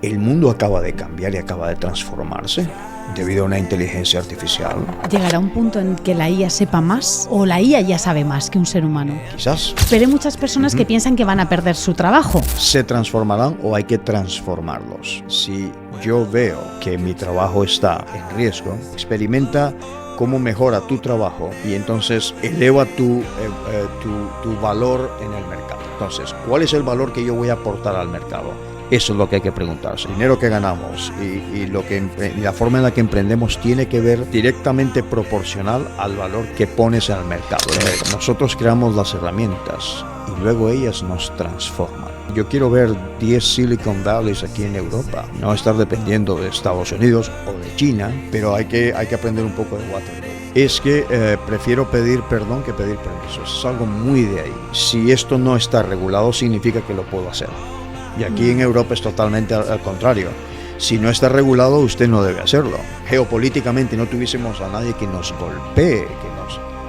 El mundo acaba de cambiar y acaba de transformarse debido a una inteligencia artificial. ¿Llegará un punto en que la IA sepa más o la IA ya sabe más que un ser humano? Quizás. Pero hay muchas personas que piensan que van a perder su trabajo. ¿Se transformarán o hay que transformarlos? Si yo veo que mi trabajo está en riesgo, experimenta cómo mejora tu trabajo y entonces eleva tu valor en el mercado. Entonces, ¿cuál es el valor que yo voy a aportar al mercado? Eso es lo que hay que preguntarse. El dinero que ganamos y la forma en la que emprendemos tiene que ver directamente proporcional al valor que pones en el mercado. Nosotros creamos las herramientas y luego ellas nos transforman. Yo quiero ver 10 Silicon Valleys aquí en Europa, no estar dependiendo de Estados Unidos o de China, pero hay que aprender un poco de Waterloo. Es que prefiero pedir perdón que pedir permiso. Es algo muy de ahí. Si esto no está regulado, significa que lo puedo hacer. Y aquí en Europa es totalmente al contrario. Si no está regulado, usted no debe hacerlo. Geopolíticamente no tuviésemos a nadie que nos golpee,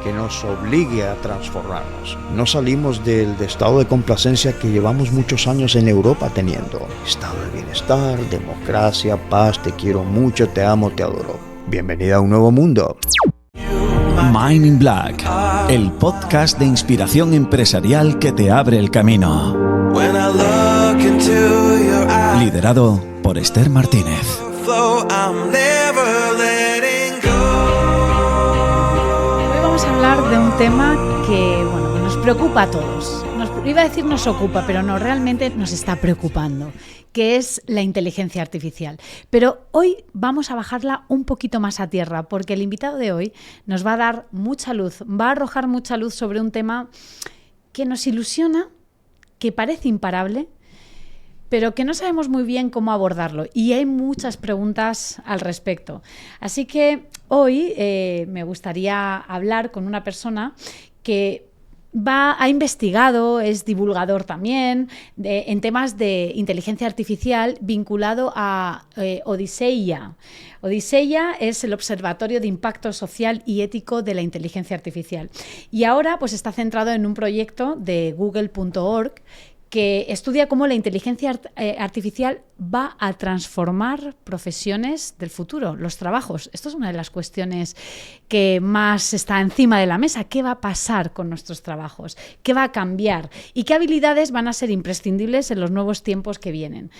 que nos obligue a transformarnos. No salimos del estado de complacencia que llevamos muchos años en Europa teniendo. Estado de bienestar, democracia, paz, te quiero mucho, te amo, te adoro. Bienvenida a un nuevo mundo. Mind in Black, el podcast de inspiración empresarial que te abre el camino. Liderado por Esther Martínez. Hoy vamos a hablar de un tema que nos preocupa a todos. Iba a decir nos ocupa, pero no, realmente nos está preocupando, que es la inteligencia artificial. Pero hoy vamos a bajarla un poquito más a tierra, porque el invitado de hoy nos va a dar mucha luz, va a arrojar mucha luz sobre un tema que nos ilusiona, que parece imparable, pero que no sabemos muy bien cómo abordarlo. Y hay muchas preguntas al respecto. Así que hoy me gustaría hablar con una persona que ha investigado, es divulgador también, en temas de inteligencia artificial vinculado a Odisseia. Odisseia es el Observatorio de Impacto Social y Ético de la Inteligencia Artificial. Y ahora pues está centrado en un proyecto de Google.org que estudia cómo la inteligencia artificial va a transformar profesiones del futuro, los trabajos. Esto es una de las cuestiones que más está encima de la mesa. ¿Qué va a pasar con nuestros trabajos? ¿Qué va a cambiar? ¿Y qué habilidades van a ser imprescindibles en los nuevos tiempos que vienen?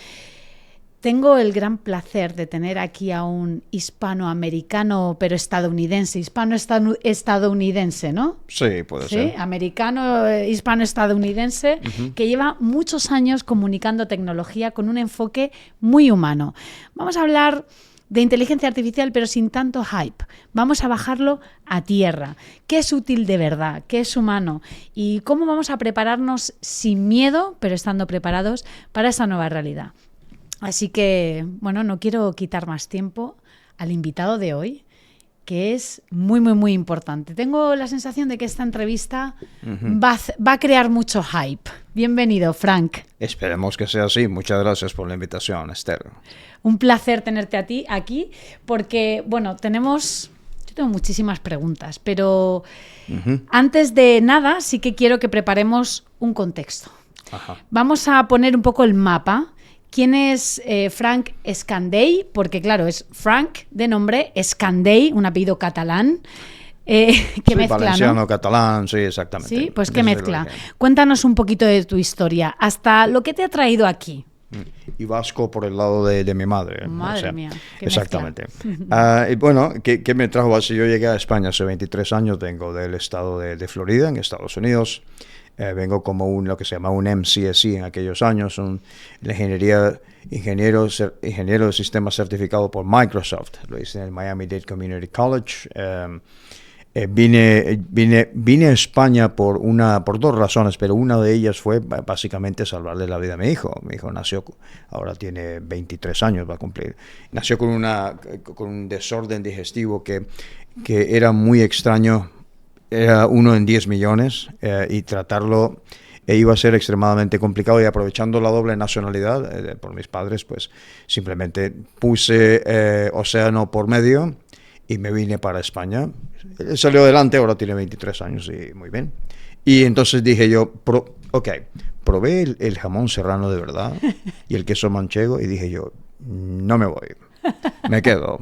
Tengo el gran placer de tener aquí a un hispanoamericano, pero estadounidense, hispano-estadounidense, ¿no? Sí, puede ser. Americano, hispano-estadounidense, que lleva muchos años comunicando tecnología con un enfoque muy humano. Vamos a hablar de inteligencia artificial, pero sin tanto hype. Vamos a bajarlo a tierra. ¿Qué es útil de verdad? ¿Qué es humano? ¿Y cómo vamos a prepararnos sin miedo, pero estando preparados para esa nueva realidad? Así que, no quiero quitar más tiempo al invitado de hoy, que es muy, muy, muy importante. Tengo la sensación de que esta entrevista va a crear mucho hype. Bienvenido, Frank. Esperemos que sea así. Muchas gracias por la invitación, Esther. Un placer tenerte a ti aquí, porque, yo tengo muchísimas preguntas, pero antes de nada sí que quiero que preparemos un contexto. Ajá. Vamos a poner un poco el mapa. ¿Quién es Frank Escandell? Porque, claro, es Frank de nombre, Escandell, un apellido catalán. ¿Qué mezcla, valenciano, ¿no? catalán, sí, exactamente. Sí, pues qué mezcla. Cuéntanos un poquito de tu historia, hasta lo que te ha traído aquí. Y vasco por el lado de mi madre. Madre mía, qué exactamente. ¿Qué me trajo así? Yo llegué a España hace 23 años, vengo del estado de Florida, en Estados Unidos. Vengo como lo que se llama un MCSE en aquellos años, ingeniero de sistemas certificado por Microsoft. Lo hice en el Miami-Dade Community College. Vine a España por dos razones, pero una de ellas fue básicamente salvarle la vida a mi hijo. Mi hijo nació, ahora tiene 23 años, va a cumplir. Nació con un desorden digestivo que era muy extraño. Era 1 en 10 millones y tratarlo iba a ser extremadamente complicado, y aprovechando la doble nacionalidad por mis padres, pues simplemente puse océano por medio y me vine para España. Él salió adelante, ahora tiene 23 años y muy bien. Y entonces dije yo, probé el jamón serrano de verdad y el queso manchego y dije yo, no me voy. Me quedo.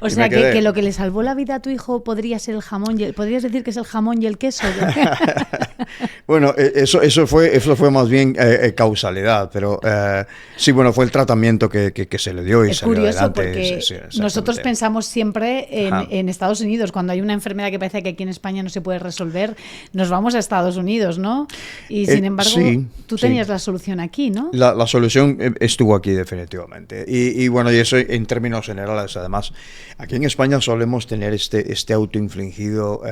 O sea, que lo que le salvó la vida a tu hijo podría ser el jamón. ¿Podrías decir que es el jamón y el queso? Bueno, eso fue más bien causalidad, pero sí, bueno, fue el tratamiento que se le dio y es salió curioso adelante. porque nosotros pensamos siempre en Estados Unidos. Cuando hay una enfermedad que parece que aquí en España no se puede resolver, nos vamos a Estados Unidos, ¿no? Y sin embargo, tú tenías la solución aquí, ¿no? La solución estuvo aquí definitivamente. Y bueno, y eso en términos generales, además, aquí en España solemos tener este autoinfligido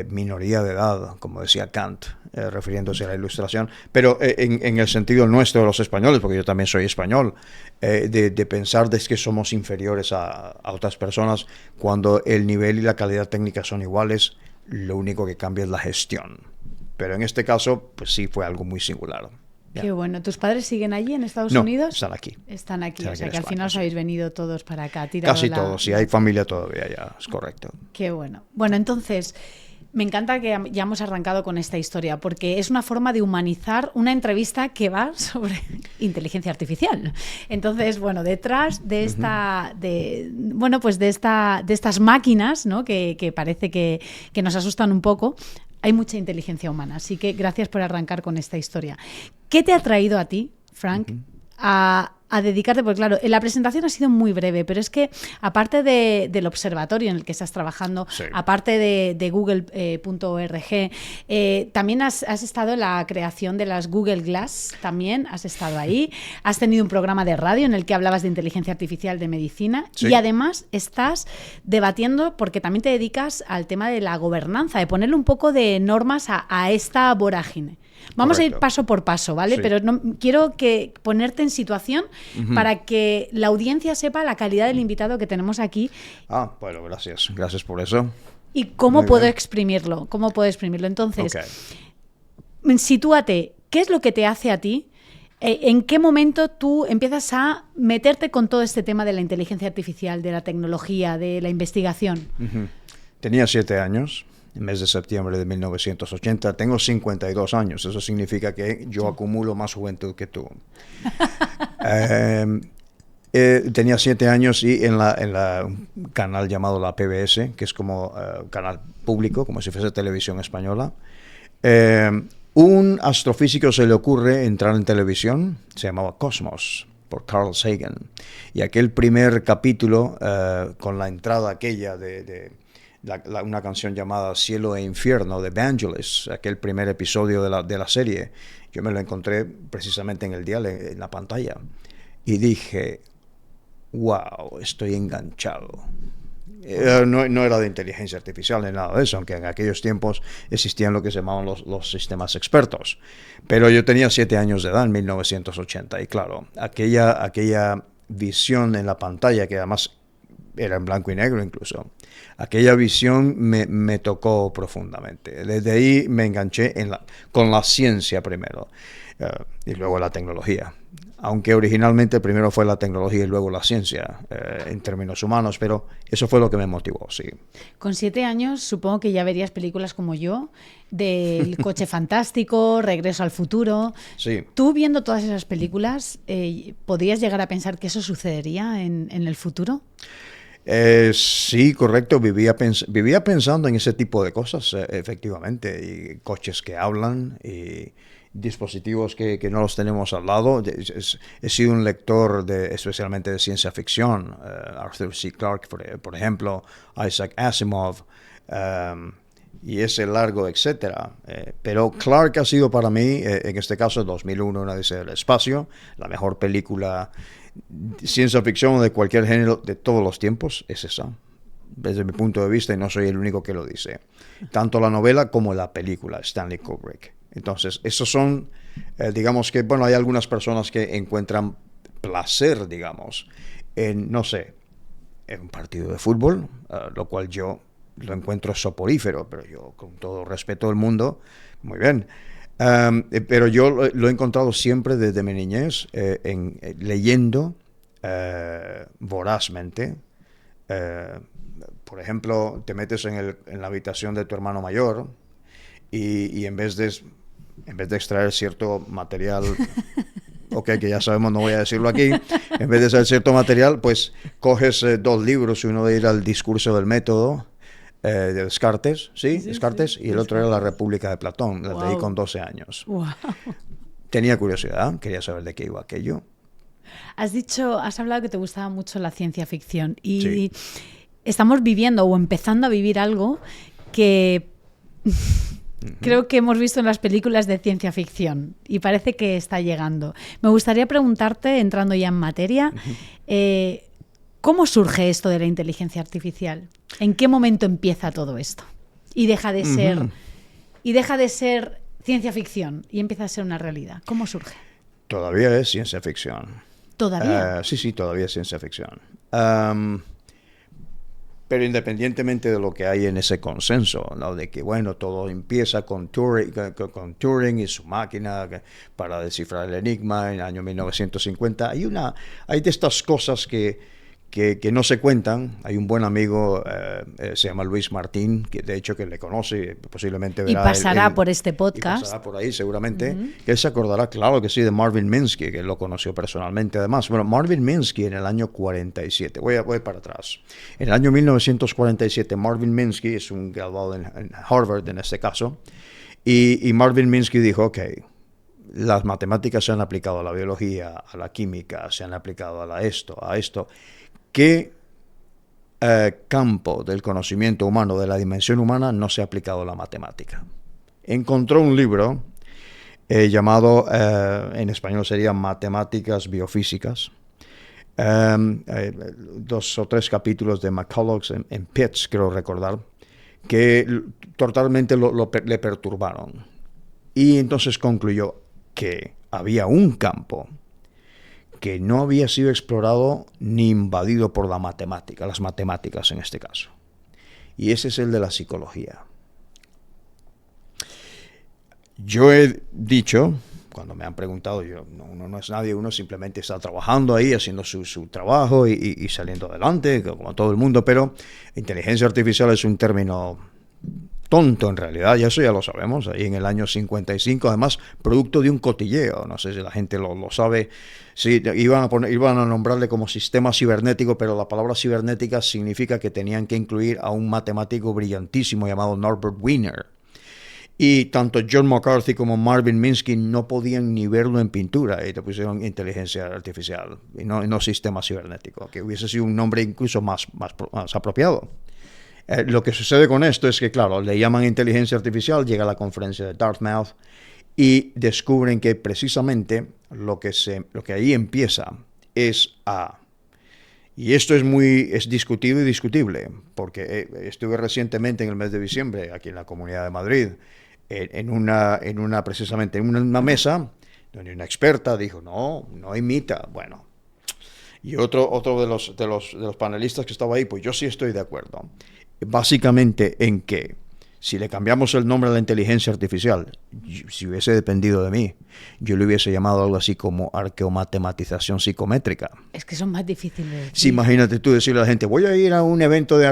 minoría de edad, como decía Kant, refiriéndose a la Ilustración, pero en el sentido nuestro de los españoles, porque yo también soy español, de pensar de que somos inferiores a otras personas cuando el nivel y la calidad técnica son iguales, lo único que cambia es la gestión. Pero en este caso, pues sí fue algo muy singular. Qué bueno. ¿Tus padres siguen allí en Estados No, Unidos? están aquí. Están aquí, Están o sea aquí que en al final os España, habéis venido todos para acá. Casi todos, sí, hay familia todavía ya, es correcto. Qué bueno. Bueno, entonces, me encanta que ya hemos arrancado con esta historia, porque es una forma de humanizar una entrevista que va sobre inteligencia artificial. Entonces, bueno, detrás de esta, de estas máquinas, ¿no? que parece que nos asustan un poco, hay mucha inteligencia humana. Así que gracias por arrancar con esta historia. ¿Qué te ha traído a ti, Frank, a dedicarte? Porque claro, la presentación ha sido muy breve, pero es que aparte del observatorio en el que estás trabajando, sí, aparte de Google.org, también has estado en la creación de las Google Glass, también has estado ahí, has tenido un programa de radio en el que hablabas de inteligencia artificial de medicina, sí, y además estás debatiendo, porque también te dedicas al tema de la gobernanza, de ponerle un poco de normas a esta vorágine. Vamos a ir paso por paso, ¿vale? Sí. Pero quiero ponerte en situación para que la audiencia sepa la calidad del invitado que tenemos aquí. Ah, bueno, gracias. Gracias por eso. Y cómo puedo exprimirlo. ¿Cómo puedo exprimirlo? Entonces, sitúate. ¿Qué es lo que te hace a ti? ¿En qué momento tú empiezas a meterte con todo este tema de la inteligencia artificial, de la tecnología, de la investigación? Tenía 7 años. En mes de septiembre de 1980. Tengo 52 años. Eso significa que yo acumulo más juventud que tú. Tenía 7 años y en un canal llamado la PBS, que es como canal público, como si fuese televisión española, un astrofísico se le ocurre entrar en televisión. Se llamaba Cosmos, por Carl Sagan. Y aquel primer capítulo, con la entrada aquella de una canción llamada Cielo e Infierno de Vangelis, aquel primer episodio de la serie, yo me lo encontré precisamente en el dial, en la pantalla, y dije, wow, estoy enganchado. No era de inteligencia artificial ni nada de eso, aunque en aquellos tiempos existían lo que se llamaban los sistemas expertos. Pero yo tenía 7 años de edad en 1980, y claro, aquella visión en la pantalla, que además era en blanco y negro incluso, aquella visión me tocó profundamente. Desde ahí me enganché con la ciencia primero, y luego la tecnología. Aunque originalmente primero fue la tecnología y luego la ciencia, en términos humanos, pero eso fue lo que me motivó, sí. Con 7 años supongo que ya verías películas como yo, del Coche Fantástico, Regreso al Futuro. Sí. Tú viendo todas esas películas, ¿podrías llegar a pensar que eso sucedería en el futuro? Sí, correcto. Vivía pensando en ese tipo de cosas, efectivamente. Y coches que hablan y dispositivos que no los tenemos al lado. He sido un lector especialmente de ciencia ficción. Arthur C. Clarke, por ejemplo, Isaac Asimov, y ese largo, etcétera. Pero Clarke ha sido para mí, en este caso, 2001, Una Odisea del Espacio, la mejor película ciencia ficción de cualquier género de todos los tiempos. Es esa, desde mi punto de vista, y no soy el único que lo dice. Tanto la novela como la película, Stanley Kubrick. Entonces, esos son, digamos que, bueno, hay algunas personas que encuentran placer, digamos, en, no sé, en un partido de fútbol, lo cual yo lo encuentro soporífero, pero yo, con todo respeto del mundo, muy bien. Pero yo lo he encontrado siempre desde mi niñez, leyendo vorazmente. Por ejemplo, te metes en la habitación de tu hermano mayor y en vez de en vez de extraer cierto material, ok, que ya sabemos, no voy a decirlo aquí, en vez de extraer cierto material, pues coges 2 libros, uno de ir al discurso del método, de Descartes, ¿sí? Descartes, y el otro era La República de Platón, la leí con 12 años. Wow. Tenía curiosidad, quería saber de qué iba aquello. Has hablado que te gustaba mucho la ciencia ficción y Sí. estamos viviendo o empezando a vivir algo que creo que hemos visto en las películas de ciencia ficción y parece que está llegando. Me gustaría preguntarte, entrando ya en materia, ¿cómo surge esto de la inteligencia artificial? ¿En qué momento empieza todo esto? Y deja de ser ciencia ficción y empieza a ser una realidad. ¿Cómo surge? Todavía es ciencia ficción. ¿Todavía? Sí, todavía es ciencia ficción. Pero independientemente de lo que hay en ese consenso, ¿no? De que, bueno, todo empieza con Turing y su máquina para descifrar el enigma en el año 1950, hay de estas cosas que no se cuentan. Hay un buen amigo, se llama Luis Martín, que de hecho que le conoce, posiblemente verá. Y pasará por este podcast. Y pasará por ahí seguramente. Que él se acordará, claro que sí, de Marvin Minsky, que él lo conoció personalmente además. Bueno, Marvin Minsky en el año 47, voy para atrás. En el año 1947, Marvin Minsky es un graduado en Harvard en este caso, y Marvin Minsky dijo, ok, las matemáticas se han aplicado a la biología, a la química, se han aplicado a esto. ¿Qué campo del conocimiento humano, de la dimensión humana, no se ha aplicado a la matemática? Encontró un libro llamado, en español sería Matemáticas Biofísicas, 2 o 3 capítulos de McCulloch en Pitts, creo recordar, que totalmente le perturbaron. Y entonces concluyó que había un campo que no había sido explorado ni invadido por la matemática, las matemáticas en este caso. Y ese es el de la psicología. Yo he dicho, cuando me han preguntado, uno no es nadie, uno simplemente está trabajando ahí, haciendo su trabajo y saliendo adelante, como todo el mundo, pero inteligencia artificial es un término tonto en realidad, y eso ya lo sabemos, ahí en el año 55, además, producto de un cotilleo, no sé si la gente lo sabe, sí, iban a nombrarle como sistema cibernético, pero la palabra cibernética significa que tenían que incluir a un matemático brillantísimo llamado Norbert Wiener, y tanto John McCarthy como Marvin Minsky no podían ni verlo en pintura, y te pusieron inteligencia artificial, y no sistema cibernético, que hubiese sido un nombre incluso más apropiado. Lo que sucede con esto es que, claro, le llaman inteligencia artificial, llega a la conferencia de Dartmouth y descubren que precisamente lo que ahí empieza es y esto es discutido y discutible, porque estuve recientemente en el mes de diciembre aquí en la Comunidad de Madrid, precisamente en una mesa donde una experta dijo, no imita, bueno. Y otro de los panelistas que estaba ahí, pues yo sí estoy de acuerdo. Básicamente en que si le cambiamos el nombre a la inteligencia artificial, si hubiese dependido de mí, yo le hubiese llamado algo así como arqueomatematización psicométrica. Es que son más difíciles. Sí, imagínate tú decirle a la gente, voy a ir a un evento de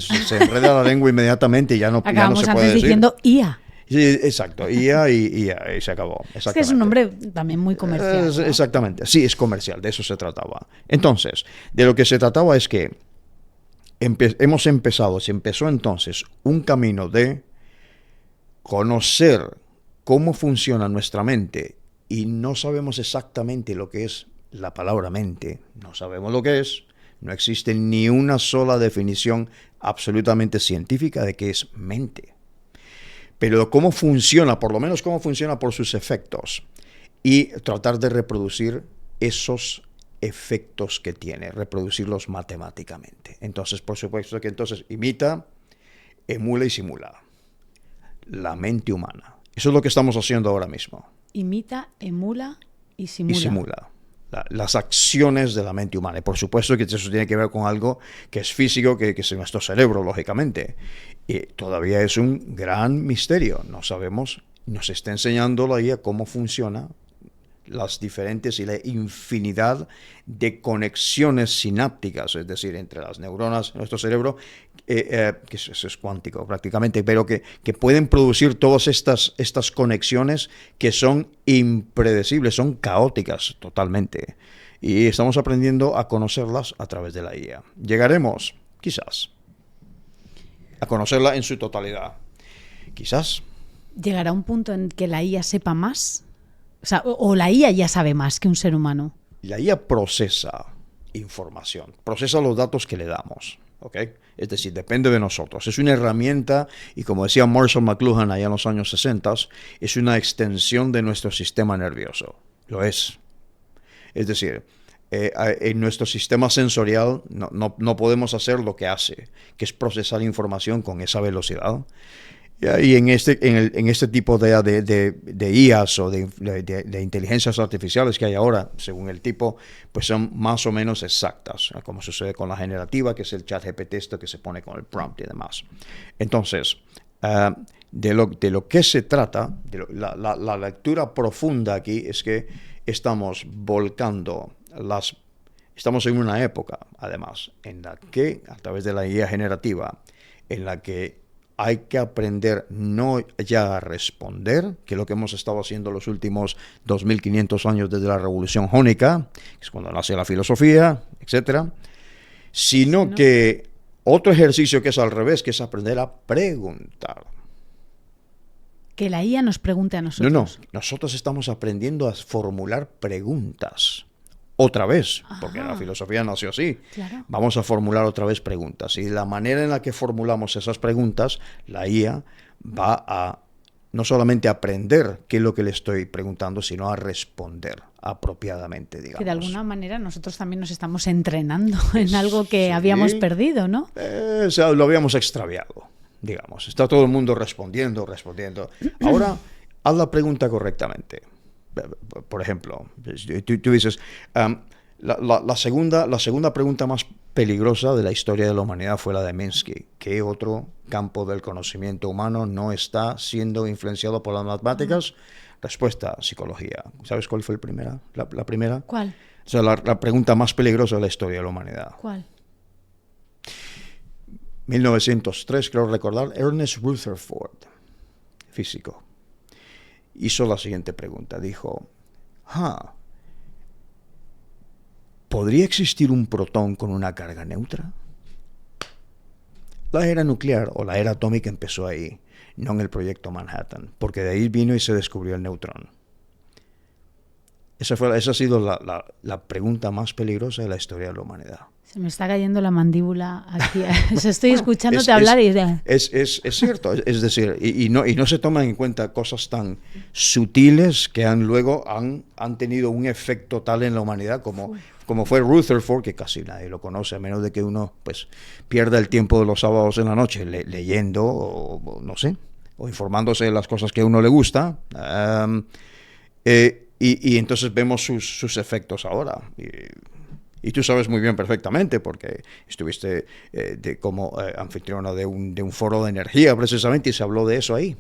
se enreda la lengua inmediatamente y ya no se puede decir. Acabamos antes diciendo IA. Sí, exacto, IA y se acabó. Es que es un nombre también muy comercial, ¿no? Exactamente, sí, es comercial, de eso se trataba. Entonces, de lo que se trataba es que se empezó entonces un camino de conocer cómo funciona nuestra mente y no sabemos exactamente lo que es la palabra mente, no sabemos lo que es, no existe ni una sola definición absolutamente científica de qué es mente. Pero cómo funciona, por lo menos cómo funciona por sus efectos y tratar de reproducir esos efectos que tiene, reproducirlos matemáticamente. Entonces, por supuesto que entonces imita, emula y simula la mente humana. Eso es lo que estamos haciendo ahora mismo. Imita, emula y simula. Y simula las acciones de la mente humana. Y por supuesto que eso tiene que ver con algo que es físico, que es nuestro cerebro, lógicamente. Y todavía es un gran misterio. No sabemos, nos está enseñando la IA cómo funciona las diferentes y la infinidad de conexiones sinápticas, es decir, entre las neuronas de nuestro cerebro, que eso es cuántico prácticamente, pero que pueden producir todas estas conexiones que son impredecibles, son caóticas totalmente. Y estamos aprendiendo a conocerlas a través de la IA. Llegaremos, quizás, a conocerla en su totalidad. Quizás. ¿Llegará un punto en que la IA sepa más? O sea, o la IA ya sabe más que un ser humano. La IA procesa información, procesa los datos que le damos, ¿ok? Es decir, depende de nosotros. Es una herramienta y, como decía Marshall McLuhan allá en los años 60, es una extensión de nuestro sistema nervioso. Lo es. Es decir, en nuestro sistema sensorial no podemos hacer lo que hace, que es procesar información con esa velocidad. Y en este tipo de IAs o de inteligencias artificiales que hay ahora, según el tipo, pues son más o menos exactas, como sucede con la generativa, que es el ChatGPT, esto que se pone con el prompt y demás. Entonces, de lo que se trata, la lectura profunda aquí es que estamos en una época, además, en la que, a través de la IA generativa, en la que hay que aprender no ya a responder, que es lo que hemos estado haciendo los últimos 2500 años desde la Revolución Jónica, que es cuando nace la filosofía, etcétera, sino que otro ejercicio que es al revés, que es aprender a preguntar. Que la IA nos pregunte a nosotros. No, nosotros estamos aprendiendo a formular preguntas. Otra vez, porque la filosofía nació así. Claro. Vamos a formular otra vez preguntas. Y la manera en la que formulamos esas preguntas, la IA va a no solamente aprender qué es lo que le estoy preguntando, sino a responder apropiadamente, digamos. Que de alguna manera nosotros también nos estamos entrenando en algo que habíamos perdido, ¿no? O sea, lo habíamos extraviado, digamos. Está todo el mundo respondiendo. Ahora, haz la pregunta correctamente. Por ejemplo, tú dices, la segunda pregunta más peligrosa de la historia de la humanidad fue la de Minsky. ¿Qué otro campo del conocimiento humano no está siendo influenciado por las matemáticas? Respuesta, psicología. ¿Sabes cuál fue la primera? ¿Cuál? O sea, la pregunta más peligrosa de la historia de la humanidad. ¿Cuál? 1903, creo recordar, Ernest Rutherford, físico, hizo la siguiente pregunta. Dijo, ¿podría existir un protón con una carga neutra? La era nuclear o la era atómica empezó ahí, no en el proyecto Manhattan, porque de ahí vino y se descubrió el neutrón. Esa ha sido la pregunta más peligrosa de la historia de la humanidad. Se me está cayendo la mandíbula aquí. Estoy escuchándote hablar y... Es cierto, es decir, y no se toman en cuenta cosas tan sutiles que luego han tenido un efecto tal en la humanidad como fue Rutherford, que casi nadie lo conoce, a menos de que uno pues pierda el tiempo de los sábados en la noche leyendo o no sé, o informándose de las cosas que a uno le gusta. Y entonces vemos sus efectos ahora. Y tú sabes muy bien perfectamente, porque estuviste como anfitriona de un foro de energía precisamente, y se habló de eso ahí.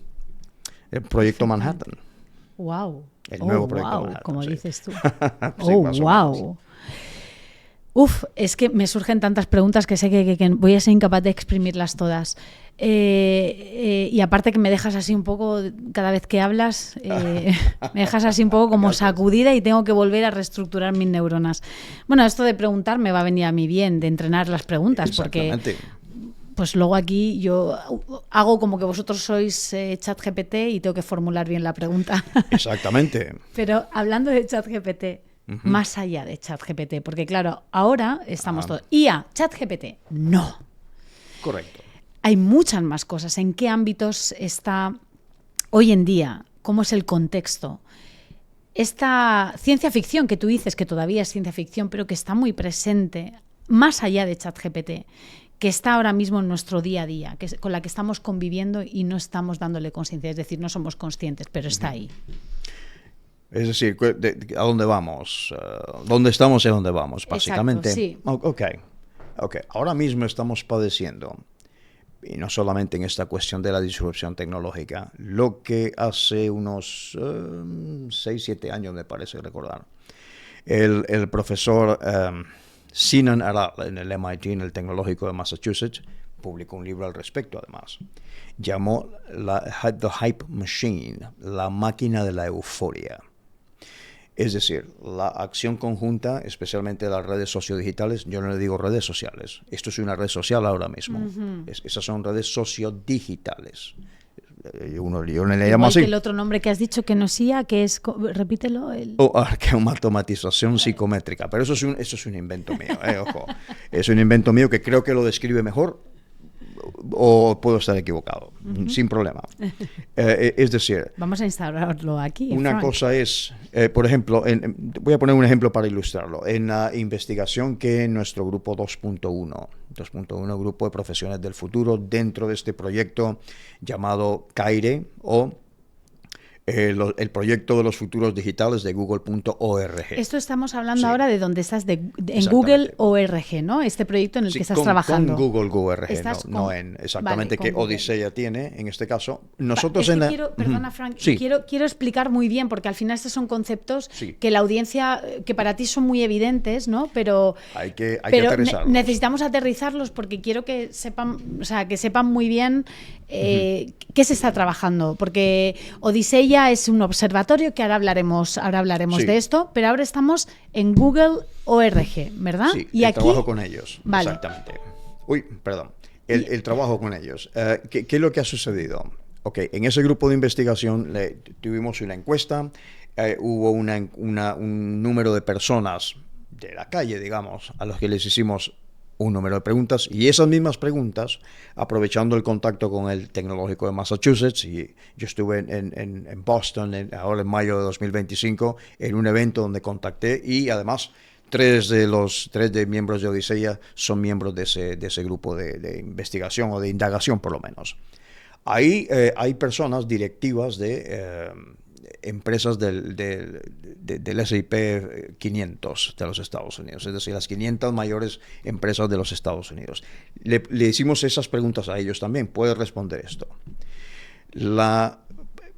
El proyecto Manhattan. ¡Wow! El nuevo proyecto Manhattan. Como sí. dices tú. Sí, ¡Wow! Uf, es que me surgen tantas preguntas que sé que voy a ser incapaz de exprimirlas todas. Y aparte que me dejas así un poco, cada vez que hablas, me dejas así un poco como sacudida y tengo que volver a reestructurar mis neuronas. Bueno, esto de preguntar me va a venir a mí bien, de entrenar las preguntas, porque pues luego aquí yo hago como que vosotros sois ChatGPT y tengo que formular bien la pregunta. Exactamente. Pero hablando de ChatGPT, más allá de ChatGPT, porque claro, ahora estamos todos, IA, ChatGPT, no. Correcto. Hay muchas más cosas. ¿En qué ámbitos está hoy en día? ¿Cómo es el contexto? Esta ciencia ficción que tú dices que todavía es ciencia ficción, pero que está muy presente, más allá de ChatGPT, que está ahora mismo en nuestro día a día, con la que estamos conviviendo y no estamos dándole conciencia, es decir, no somos conscientes, pero está ahí. Es decir, ¿a dónde vamos? ¿Dónde estamos y a dónde vamos? Básicamente. Exacto, sí. Ok. Ahora mismo estamos padeciendo y no solamente en esta cuestión de la disrupción tecnológica, lo que hace unos 6, 7 años, me parece recordar, el profesor Sinan Aral en el MIT, en el Tecnológico de Massachusetts, publicó un libro al respecto, además. Llamó The Hype Machine, la máquina de la euforia. Es decir, la acción conjunta, especialmente de las redes sociodigitales, yo no le digo redes sociales, esto es una red social ahora mismo, esas son redes sociodigitales. Yo le llamo así. Que el otro nombre que has dicho que no sea, que es, repítelo. Que es una automatización psicométrica, pero eso es un invento mío, ojo. Es un invento mío que creo que lo describe mejor, o puedo estar equivocado, sin problema. Es decir, vamos a instaurarlo aquí. Una Frank. cosa es, por ejemplo, voy a poner un ejemplo para ilustrarlo. En la investigación que nuestro grupo 2.1, Grupo de Profesiones del Futuro, dentro de este proyecto llamado CAIRE, o el proyecto de los futuros digitales de Google.org. Esto estamos hablando ahora de donde estás, en Google ORG, ¿no? Este proyecto en el que estás trabajando. Con Google ORG, no en exactamente qué Odisea tiene, en este caso. Nosotros Perdona, Frank, quiero explicar muy bien, porque al final estos son conceptos que la audiencia, que para ti son muy evidentes, ¿no? Pero hay que aterrizarlos. Necesitamos aterrizarlos porque quiero que sepan muy bien qué se está trabajando, porque Odisea es un observatorio que ahora hablaremos de esto, pero ahora estamos en Google ORG, ¿verdad? Sí, y aquí trabajo con ellos, vale. Exactamente. El trabajo con ellos. ¿Qué es lo que ha sucedido? En ese grupo de investigación tuvimos una encuesta, hubo un número de personas de la calle, digamos, a los que les hicimos un número de preguntas, y esas mismas preguntas, aprovechando el contacto con el Tecnológico de Massachusetts, y yo estuve en Boston ahora en mayo de 2025 en un evento donde contacté, y además 3 de miembros de Odisea son miembros de ese grupo de investigación o de indagación, por lo menos. Ahí hay personas directivas de empresas del S&P 500 de los Estados Unidos, es decir, las 500 mayores empresas de los Estados Unidos. Le hicimos esas preguntas a ellos también. ¿Puede responder esto?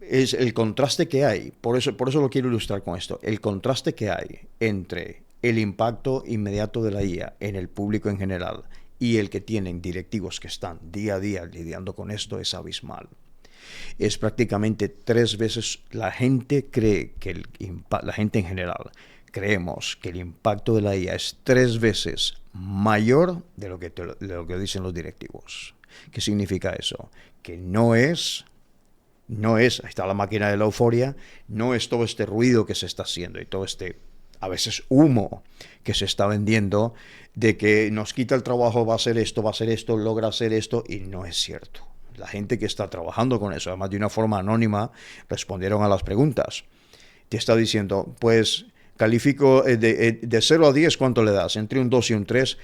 Es el contraste que hay, por eso lo quiero ilustrar con esto, el contraste que hay entre el impacto inmediato de la IA en el público en general y el que tienen directivos que están día a día lidiando con esto es abismal. Es prácticamente 3 veces, la gente en general creemos que el impacto de la IA es 3 veces mayor de lo que dicen los directivos. ¿Qué significa eso? Que no es, ahí está la máquina de la euforia, no es todo este ruido que se está haciendo y todo este, a veces, humo que se está vendiendo de que nos quita el trabajo, va a hacer esto, logra hacer esto, y no es cierto. La gente que está trabajando con eso, además de una forma anónima, respondieron a las preguntas. Te está diciendo, pues califico de 0 a 10, ¿cuánto le das? Entre un 2 y un 3,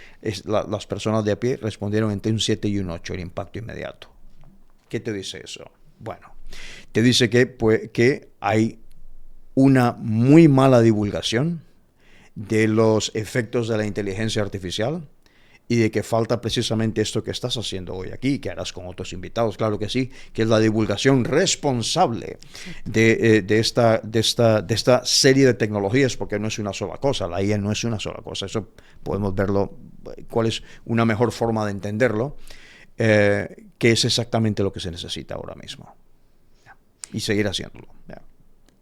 las personas de a pie respondieron entre un 7 y un 8, el impacto inmediato. ¿Qué te dice eso? Bueno, te dice que hay una muy mala divulgación de los efectos de la inteligencia artificial, y de que falta precisamente esto que estás haciendo hoy aquí, que harás con otros invitados, claro que sí, que es la divulgación responsable de esta serie de tecnologías, porque no es una sola cosa, la IA no es una sola cosa, eso podemos verlo, cuál es una mejor forma de entenderlo, que es exactamente lo que se necesita ahora mismo, y seguir haciéndolo.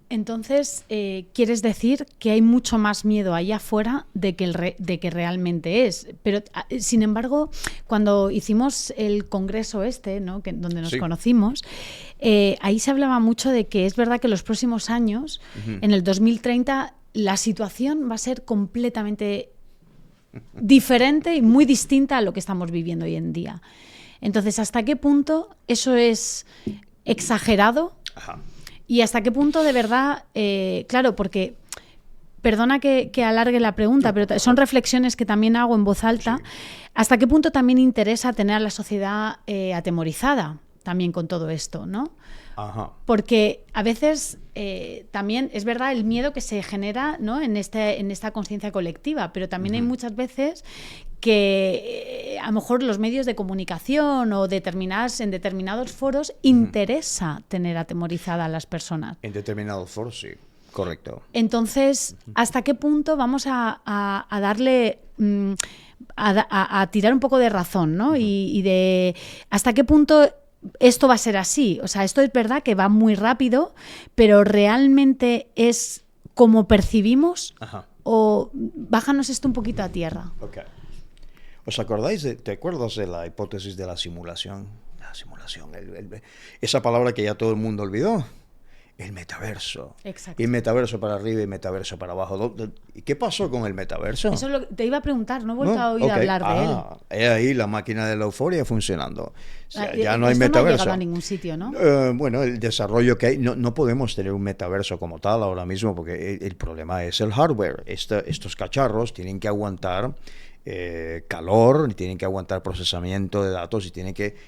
Entonces, quieres decir que hay mucho más miedo allá afuera de que realmente es. Pero, sin embargo, cuando hicimos el congreso ¿no? donde nos conocimos, ahí se hablaba mucho de que es verdad que en los próximos años, en el 2030, la situación va a ser completamente diferente y muy distinta a lo que estamos viviendo hoy en día. Entonces, ¿hasta qué punto eso es exagerado? Ajá. Y hasta qué punto de verdad, claro, porque, perdona que alargue la pregunta, pero son reflexiones que también hago en voz alta, ¿hasta qué punto también interesa tener a la sociedad atemorizada? también con todo esto, ¿no? Ajá. Porque a veces también es verdad el miedo que se genera, ¿no? en esta conciencia colectiva, pero también hay muchas veces que a lo mejor los medios de comunicación o en determinados foros interesa tener atemorizada a las personas. En determinados foros, sí. Correcto. Entonces, ¿hasta qué punto vamos a darle... a tirar un poco de razón, ¿no? Y de hasta qué punto esto va a ser así. O sea, esto es verdad que va muy rápido, pero realmente es como percibimos. Ajá. O bájanos esto un poquito a tierra. Ok. ¿Os acordáis te acuerdas de la hipótesis de la simulación? La simulación, esa palabra que ya todo el mundo olvidó. El metaverso. Exacto. Y metaverso para arriba y metaverso para abajo. ¿Y qué pasó con el metaverso? Eso te iba a preguntar, no he vuelto a oír hablar de él. He ahí la máquina de la euforia funcionando. O sea, ya no hay esto metaverso. No ha llegado a ningún sitio, ¿no? Bueno, el desarrollo que hay, no podemos tener un metaverso como tal ahora mismo porque el problema es el hardware. Estos cacharros tienen que aguantar calor, tienen que aguantar procesamiento de datos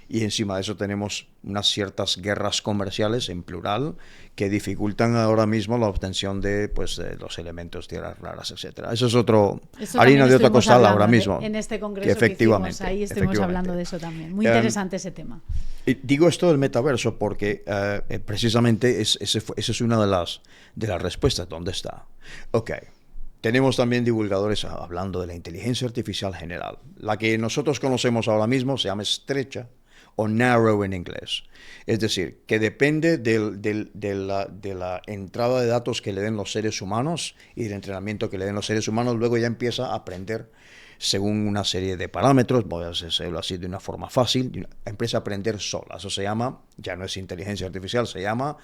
y encima de eso tenemos unas ciertas guerras comerciales en plural que dificultan ahora mismo la obtención de los elementos, tierras raras, etcétera. Eso es harina de otra costal ahora mismo. En este congreso que efectivamente, hicimos, ahí estuvimos hablando de eso también. Muy interesante ese tema. Digo esto del metaverso porque precisamente esa es una de las respuestas. ¿Dónde está? Ok. Tenemos también divulgadores hablando de la inteligencia artificial general. La que nosotros conocemos ahora mismo se llama estrecha o narrow en inglés. Es decir, que depende de la entrada de datos que le den los seres humanos y del entrenamiento que le den los seres humanos. Luego ya empieza a aprender según una serie de parámetros, voy a hacerlo así de una forma fácil, empieza a aprender sola. Eso se llama, ya no es inteligencia artificial, se llama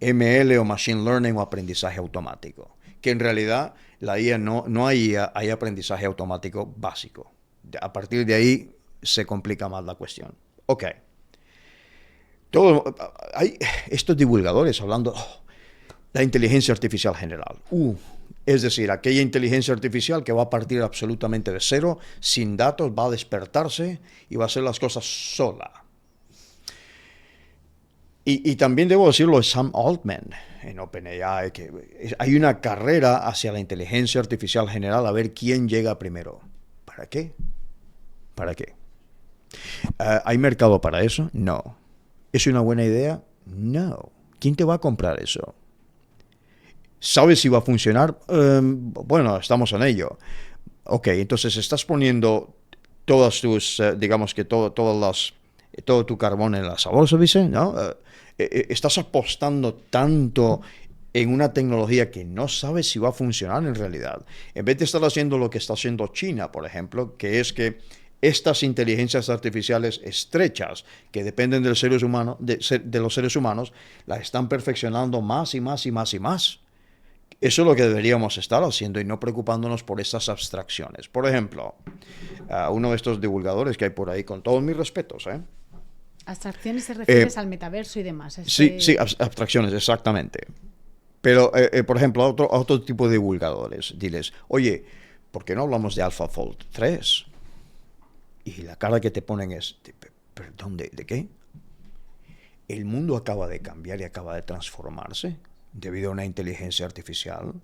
ML o Machine Learning o aprendizaje automático. Que en realidad la IA no hay IA, hay aprendizaje automático básico. A partir de ahí se complica más la cuestión. Ok. Hay estos divulgadores hablando la inteligencia artificial general. Es decir, aquella inteligencia artificial que va a partir absolutamente de cero, sin datos, va a despertarse y va a hacer las cosas sola. Y también debo decirlo, Sam Altman en OpenAI, que hay una carrera hacia la inteligencia artificial general a ver quién llega primero. ¿Para qué? ¿Para qué? ¿Hay mercado para eso? No. ¿Es una buena idea? No. ¿Quién te va a comprar eso? ¿Sabes si va a funcionar? Bueno, estamos en ello. Ok, entonces estás poniendo todas tus, digamos que todo tu carbón en el asador, ¿se dice? ¿No? Estás apostando tanto en una tecnología que no sabes si va a funcionar en realidad. En vez de estar haciendo lo que está haciendo China, por ejemplo, que es que estas inteligencias artificiales estrechas que dependen de los seres humanos, las están perfeccionando más y más y más y más. Eso es lo que deberíamos estar haciendo y no preocupándonos por estas abstracciones. Por ejemplo, uno de estos divulgadores que hay por ahí, con todos mis respetos, Abstracciones se refieres al metaverso y demás. Sí, abstracciones, exactamente. Pero, por ejemplo, a otro tipo de divulgadores, diles, oye, ¿por qué no hablamos de AlphaFold 3? Y la cara que te ponen es, ¿perdón, de qué? El mundo acaba de cambiar y acaba de transformarse debido a una inteligencia artificial.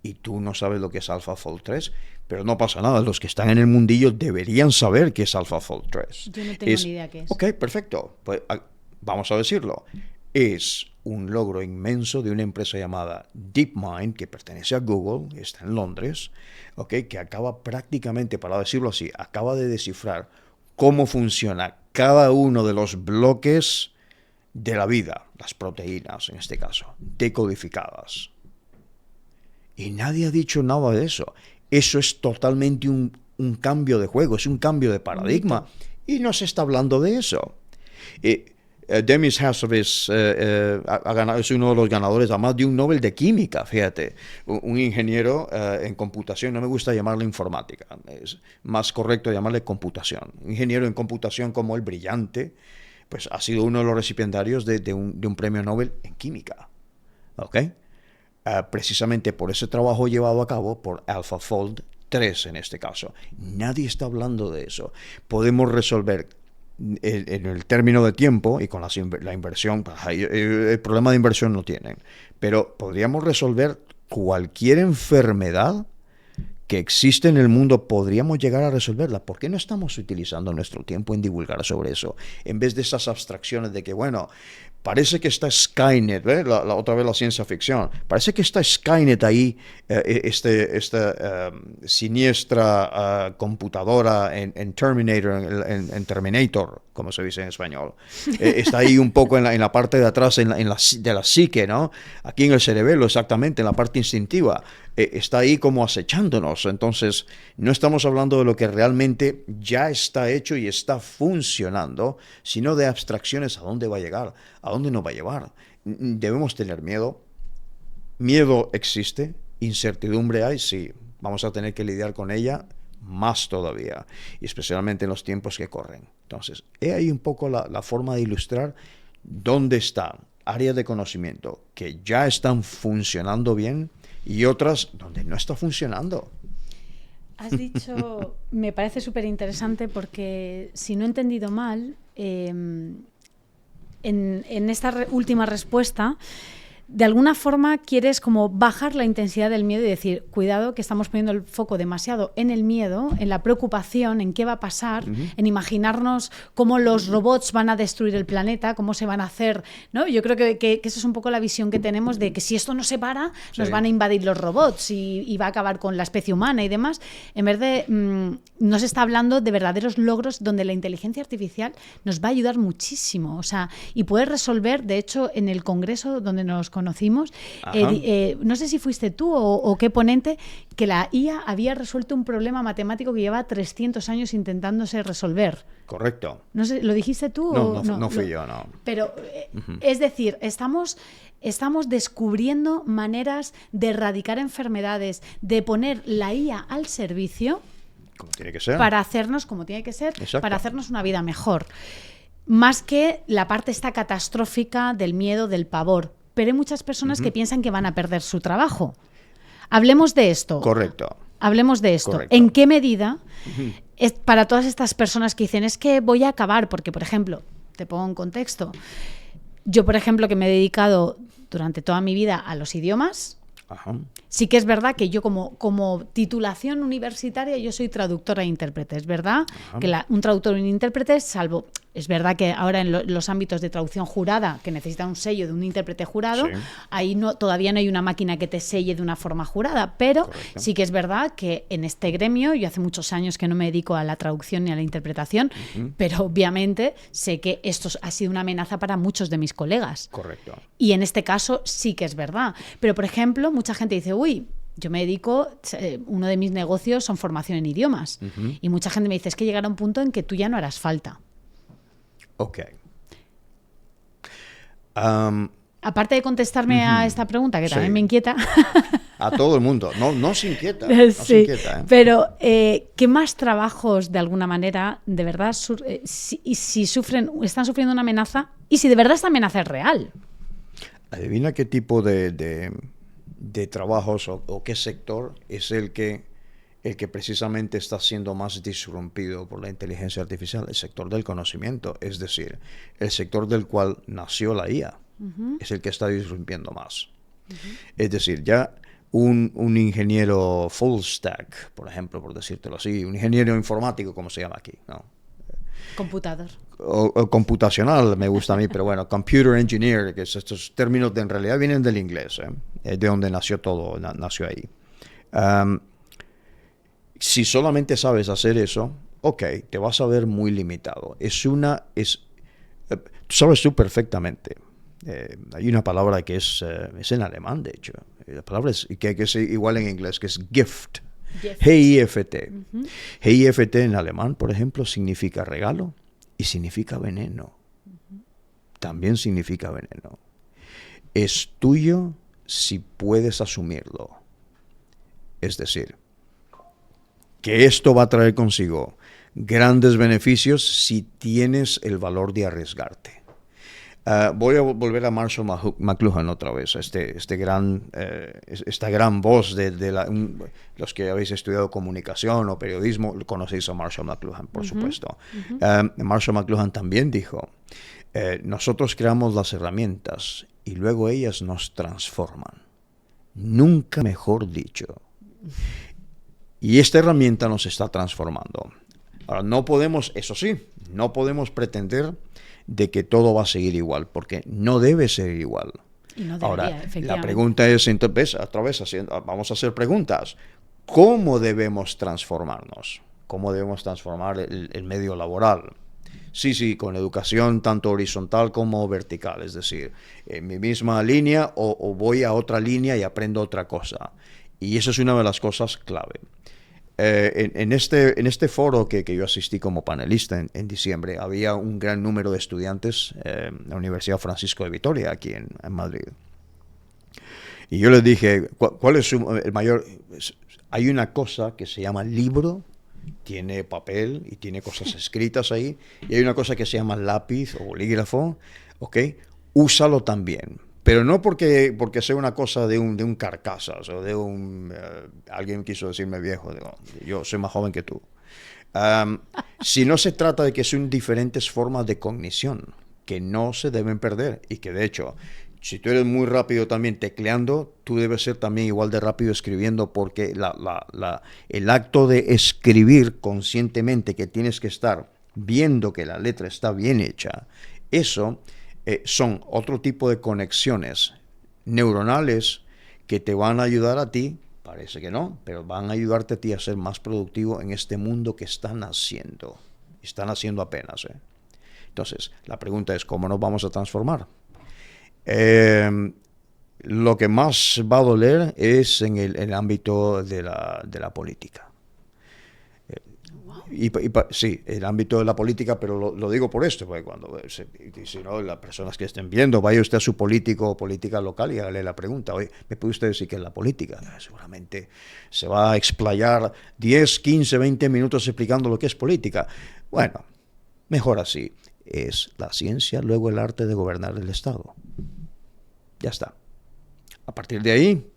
Y tú no sabes lo que es AlphaFold 3, pero no pasa nada. Los que están en el mundillo deberían saber qué es AlphaFold 3. Yo no tengo ni idea qué es. Ok, perfecto. Pues vamos a decirlo. Es un logro inmenso de una empresa llamada DeepMind, que pertenece a Google, está en Londres, okay, que acaba prácticamente, para decirlo así, acaba de descifrar cómo funciona cada uno de los bloques de la vida, las proteínas en este caso, decodificadas. Y nadie ha dicho nada de eso. Eso es totalmente un cambio de juego, es un cambio de paradigma. Y no se está hablando de eso. Demis Hassabis es uno de los ganadores, además de un Nobel de Química, fíjate. Un ingeniero en computación, no me gusta llamarle informática, es más correcto llamarle computación. Un ingeniero en computación como el brillante, pues ha sido uno de los recipiendarios de un premio Nobel en química. ¿Ok? Precisamente por ese trabajo llevado a cabo por AlphaFold 3 en este caso. Nadie está hablando de eso. Podemos resolver en el término de tiempo y con la inversión, el problema de inversión no tienen, pero podríamos resolver cualquier enfermedad que existe en el mundo, podríamos llegar a resolverla. ¿Por qué no estamos utilizando nuestro tiempo en divulgar sobre eso? En vez de esas abstracciones de que, bueno, parece que está Skynet, ¿eh? Otra vez la ciencia ficción, parece que está Skynet ahí, esta siniestra computadora en Terminator, en Terminator, como se dice en español. Está ahí un poco en la parte de atrás de la psique, ¿no? Aquí en el cerebelo, exactamente, en la parte instintiva. Está ahí como acechándonos. Entonces, no estamos hablando de lo que realmente ya está hecho y está funcionando, sino de abstracciones. ¿A dónde va a llegar? ¿A dónde nos va a llevar? Debemos tener miedo. Miedo existe, incertidumbre hay, sí. Vamos a tener que lidiar con ella más todavía, y especialmente en los tiempos que corren. Entonces, he ahí un poco la forma de ilustrar dónde están áreas de conocimiento que ya están funcionando bien y otras donde no está funcionando. Has dicho, me parece súper interesante porque, si no he entendido mal, en esta última respuesta, de alguna forma quieres como bajar la intensidad del miedo y decir, cuidado, que estamos poniendo el foco demasiado en el miedo, en la preocupación, en qué va a pasar, en imaginarnos cómo los robots van a destruir el planeta, cómo se van a hacer, ¿no? Yo creo que eso es un poco la visión que tenemos de que si esto no se para, nos van a invadir los robots y va a acabar con la especie humana y demás. En vez de, no se está hablando de verdaderos logros donde la inteligencia artificial nos va a ayudar muchísimo, o sea, y puede resolver, de hecho, en el congreso donde nos conocimos, no sé si fuiste tú o qué ponente, que la IA había resuelto un problema matemático que lleva 300 años intentándose resolver. Correcto. No sé, ¿lo dijiste tú? No fui yo, no. Pero, es decir, estamos descubriendo maneras de erradicar enfermedades, de poner la IA al servicio, como tiene que ser, para hacernos, como tiene que ser, exacto, para hacernos una vida mejor. Más que la parte esta catastrófica del miedo, del pavor. Pero hay muchas personas que piensan que van a perder su trabajo. Hablemos de esto. Correcto. Hablemos de esto. Correcto. ¿En qué medida es para todas estas personas que dicen es que voy a acabar? Porque, por ejemplo, te pongo en contexto. Yo, por ejemplo, que me he dedicado durante toda mi vida a los idiomas, sí que es verdad que yo como titulación universitaria yo soy traductora e intérprete, es verdad que un traductor o un intérprete, salvo, es verdad que ahora en los ámbitos de traducción jurada, que necesita un sello de un intérprete jurado, ahí todavía no hay una máquina que te selle de una forma jurada, pero sí que es verdad que en este gremio, yo hace muchos años que no me dedico a la traducción ni a la interpretación, pero obviamente sé que esto ha sido una amenaza para muchos de mis colegas. Correcto. Y en este caso sí que es verdad. Pero, por ejemplo, mucha gente dice, uy, yo me dedico, uno de mis negocios son formación en idiomas. Y mucha gente me dice, es que llegará un punto en que tú ya no harás falta. Ok. Aparte de contestarme a esta pregunta, que también me inquieta. A todo el mundo. No se inquieta. No se inquieta, ¿eh? Pero, ¿qué más trabajos, de alguna manera, de verdad, si están sufriendo una amenaza y si de verdad esta amenaza es real? Adivina qué tipo de trabajos o qué sector es el que precisamente está siendo más disrumpido por la inteligencia artificial. El sector del conocimiento, es decir, el sector del cual nació la IA, es el que está disrumpiendo más. Es decir, ya un ingeniero full stack, por ejemplo, por decírtelo así, un ingeniero informático, como se llama aquí, ¿no? Computador. O computacional me gusta a mí, pero bueno, computer engineer, que estos términos en realidad vienen del inglés, de donde nació todo, nació ahí. Si solamente sabes hacer eso, ok, te vas a ver muy limitado. Sabes tú perfectamente. Hay una palabra que es en alemán, de hecho. La palabra que es igual en inglés, que es gift. G-I-F-T. G-I-F-T en alemán, por ejemplo, significa regalo y significa veneno. También significa veneno. Es tuyo si puedes asumirlo. Es decir, que esto va a traer consigo grandes beneficios si tienes el valor de arriesgarte. Voy a volver a Marshall McLuhan otra vez, esta gran voz de los que habéis estudiado comunicación o periodismo, conocéis a Marshall McLuhan, por supuesto. Marshall McLuhan también dijo, nosotros creamos las herramientas y luego ellas nos transforman. Nunca mejor dicho. Y esta herramienta nos está transformando. Ahora, no podemos pretender de que todo va a seguir igual, porque no debe ser igual. Y no debería, ahora, efectivamente. la pregunta es, entonces, vamos a hacer preguntas. ¿Cómo debemos transformarnos? ¿Cómo debemos transformar el medio laboral? Sí, con educación tanto horizontal como vertical, es decir, en mi misma línea o voy a otra línea y aprendo otra cosa. Y eso es una de las cosas clave. En este foro que yo asistí como panelista en diciembre, había un gran número de estudiantes en la Universidad Francisco de Vitoria, aquí en Madrid. Y yo les dije, ¿cuál es el mayor? Hay una cosa que se llama libro, tiene papel y tiene cosas escritas ahí, y hay una cosa que se llama lápiz o bolígrafo, ¿ok? Úsalo también. Pero no porque sea una cosa de un carcasas o de un... alguien quiso decirme viejo, digo, yo soy más joven que tú. Si no se trata de que son diferentes formas de cognición que no se deben perder y que de hecho, si tú eres muy rápido también tecleando, tú debes ser también igual de rápido escribiendo, porque el acto de escribir conscientemente, que tienes que estar viendo que la letra está bien hecha, eso... son otro tipo de conexiones neuronales que te van a ayudar a ti, parece que no, pero van a ayudarte a ti a ser más productivo en este mundo que están haciendo apenas. Entonces, la pregunta es, ¿cómo nos vamos a transformar? Lo que más va a doler es en el ámbito de la política. Sí, el ámbito de la política, pero lo digo por esto, porque si no, las personas que estén viendo, vaya usted a su político o política local y hágale la pregunta, oye, ¿me puede usted decir qué es la política? Seguramente se va a explayar 10, 15, 20 minutos explicando lo que es política. Bueno, mejor así, es la ciencia, luego el arte de gobernar el Estado. Ya está. A partir de ahí,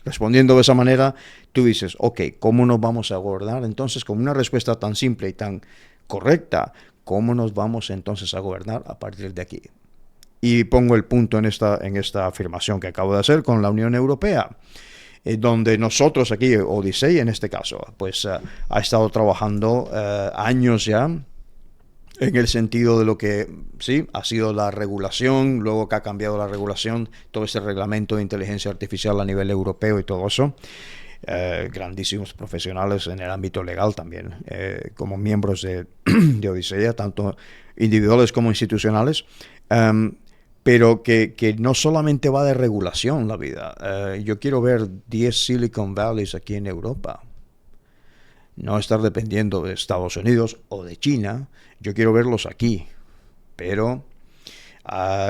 respondiendo de esa manera, tú dices, ok, ¿cómo nos vamos a gobernar? Entonces, con una respuesta tan simple y tan correcta, ¿cómo nos vamos entonces a gobernar a partir de aquí? Y pongo el punto en esta afirmación que acabo de hacer con la Unión Europea, donde nosotros aquí, Odisei en este caso, pues ha estado trabajando años ya, en el sentido de lo que sí ha sido la regulación, luego que ha cambiado la regulación, todo ese reglamento de inteligencia artificial a nivel europeo y todo eso. Grandísimos profesionales en el ámbito legal también, como miembros de Odisea, tanto individuales como institucionales, pero que no solamente va de regulación la vida. Yo quiero ver 10 Silicon Valleys aquí en Europa. No estar dependiendo de Estados Unidos o de China, yo quiero verlos aquí. Pero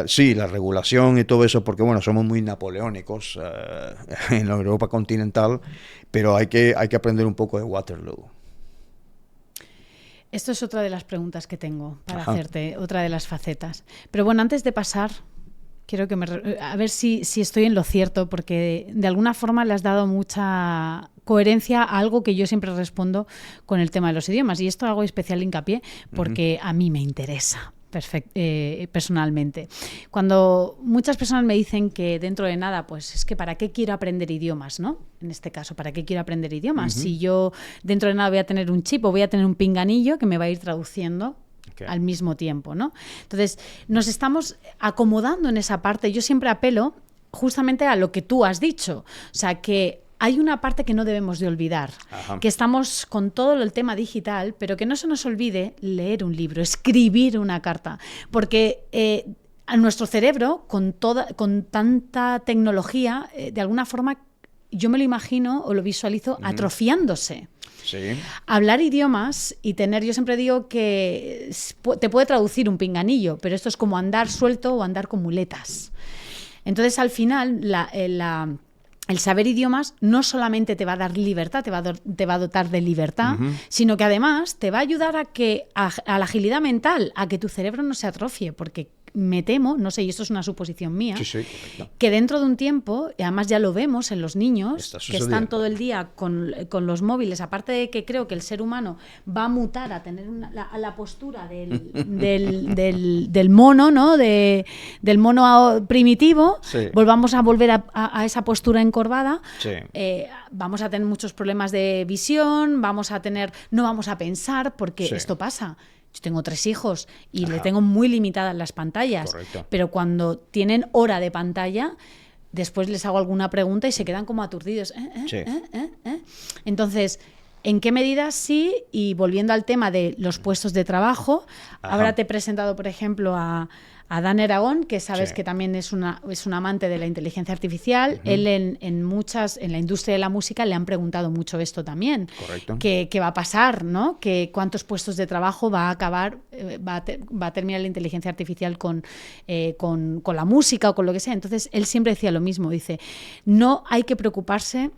sí, la regulación y todo eso, porque bueno, somos muy napoleónicos en la Europa continental, pero hay que aprender un poco de Waterloo. Esto es otra de las preguntas que tengo para hacerte, otra de las facetas. Pero bueno, antes de pasar, quiero que a ver si estoy en lo cierto, porque de alguna forma le has dado mucha coherencia a algo que yo siempre respondo con el tema de los idiomas, y esto hago especial hincapié porque a mí me interesa personalmente. Cuando muchas personas me dicen que dentro de nada, pues es que ¿para qué quiero aprender idiomas, no? En este caso, ¿para qué quiero aprender idiomas? Si yo dentro de nada voy a tener un chip o voy a tener un pinganillo que me va a ir traduciendo al mismo tiempo, ¿no? Entonces, nos estamos acomodando en esa parte. Yo siempre apelo justamente a lo que tú has dicho, o sea, que hay una parte que no debemos de olvidar, que estamos con todo el tema digital, pero que no se nos olvide leer un libro, escribir una carta, porque a nuestro cerebro, con tanta tecnología, de alguna forma yo me lo imagino o lo visualizo atrofiándose. Sí. Hablar idiomas y yo siempre digo que te puede traducir un pinganillo, pero esto es como andar suelto o andar con muletas. Entonces, al final, el saber idiomas no solamente te va a dar libertad, te va a dotar de libertad, sino que además te va a ayudar a la agilidad mental, a que tu cerebro no se atrofie, porque me temo, no sé, y esto es una suposición mía, Sí, correcto. que dentro de un tiempo, y además ya lo vemos en los niños, que están todo el día con los móviles, aparte de que creo que el ser humano va a mutar a tener la postura del mono, ¿no? Del mono primitivo, Sí. volvamos a volver a esa postura encorvada, Sí. vamos a tener muchos problemas de visión, no vamos a pensar, porque Sí. esto pasa. Yo tengo 3 hijos y Ajá. le tengo muy limitadas las pantallas. Correcto. Pero cuando tienen hora de pantalla, después les hago alguna pregunta y se quedan como aturdidos. Sí. Entonces, ¿en qué medida sí? Y volviendo al tema de los puestos de trabajo, Ajá. ahora te he presentado, por ejemplo, a Dan Aragón, que sabes Sí. que también es un amante de la inteligencia artificial. Él en la industria de la música le han preguntado mucho esto también. Correcto. ¿Qué va a pasar, ¿no? Que cuántos puestos de trabajo va a acabar, va a terminar la inteligencia artificial con la música o con lo que sea. Entonces, él siempre decía lo mismo, dice, no hay que preocuparse.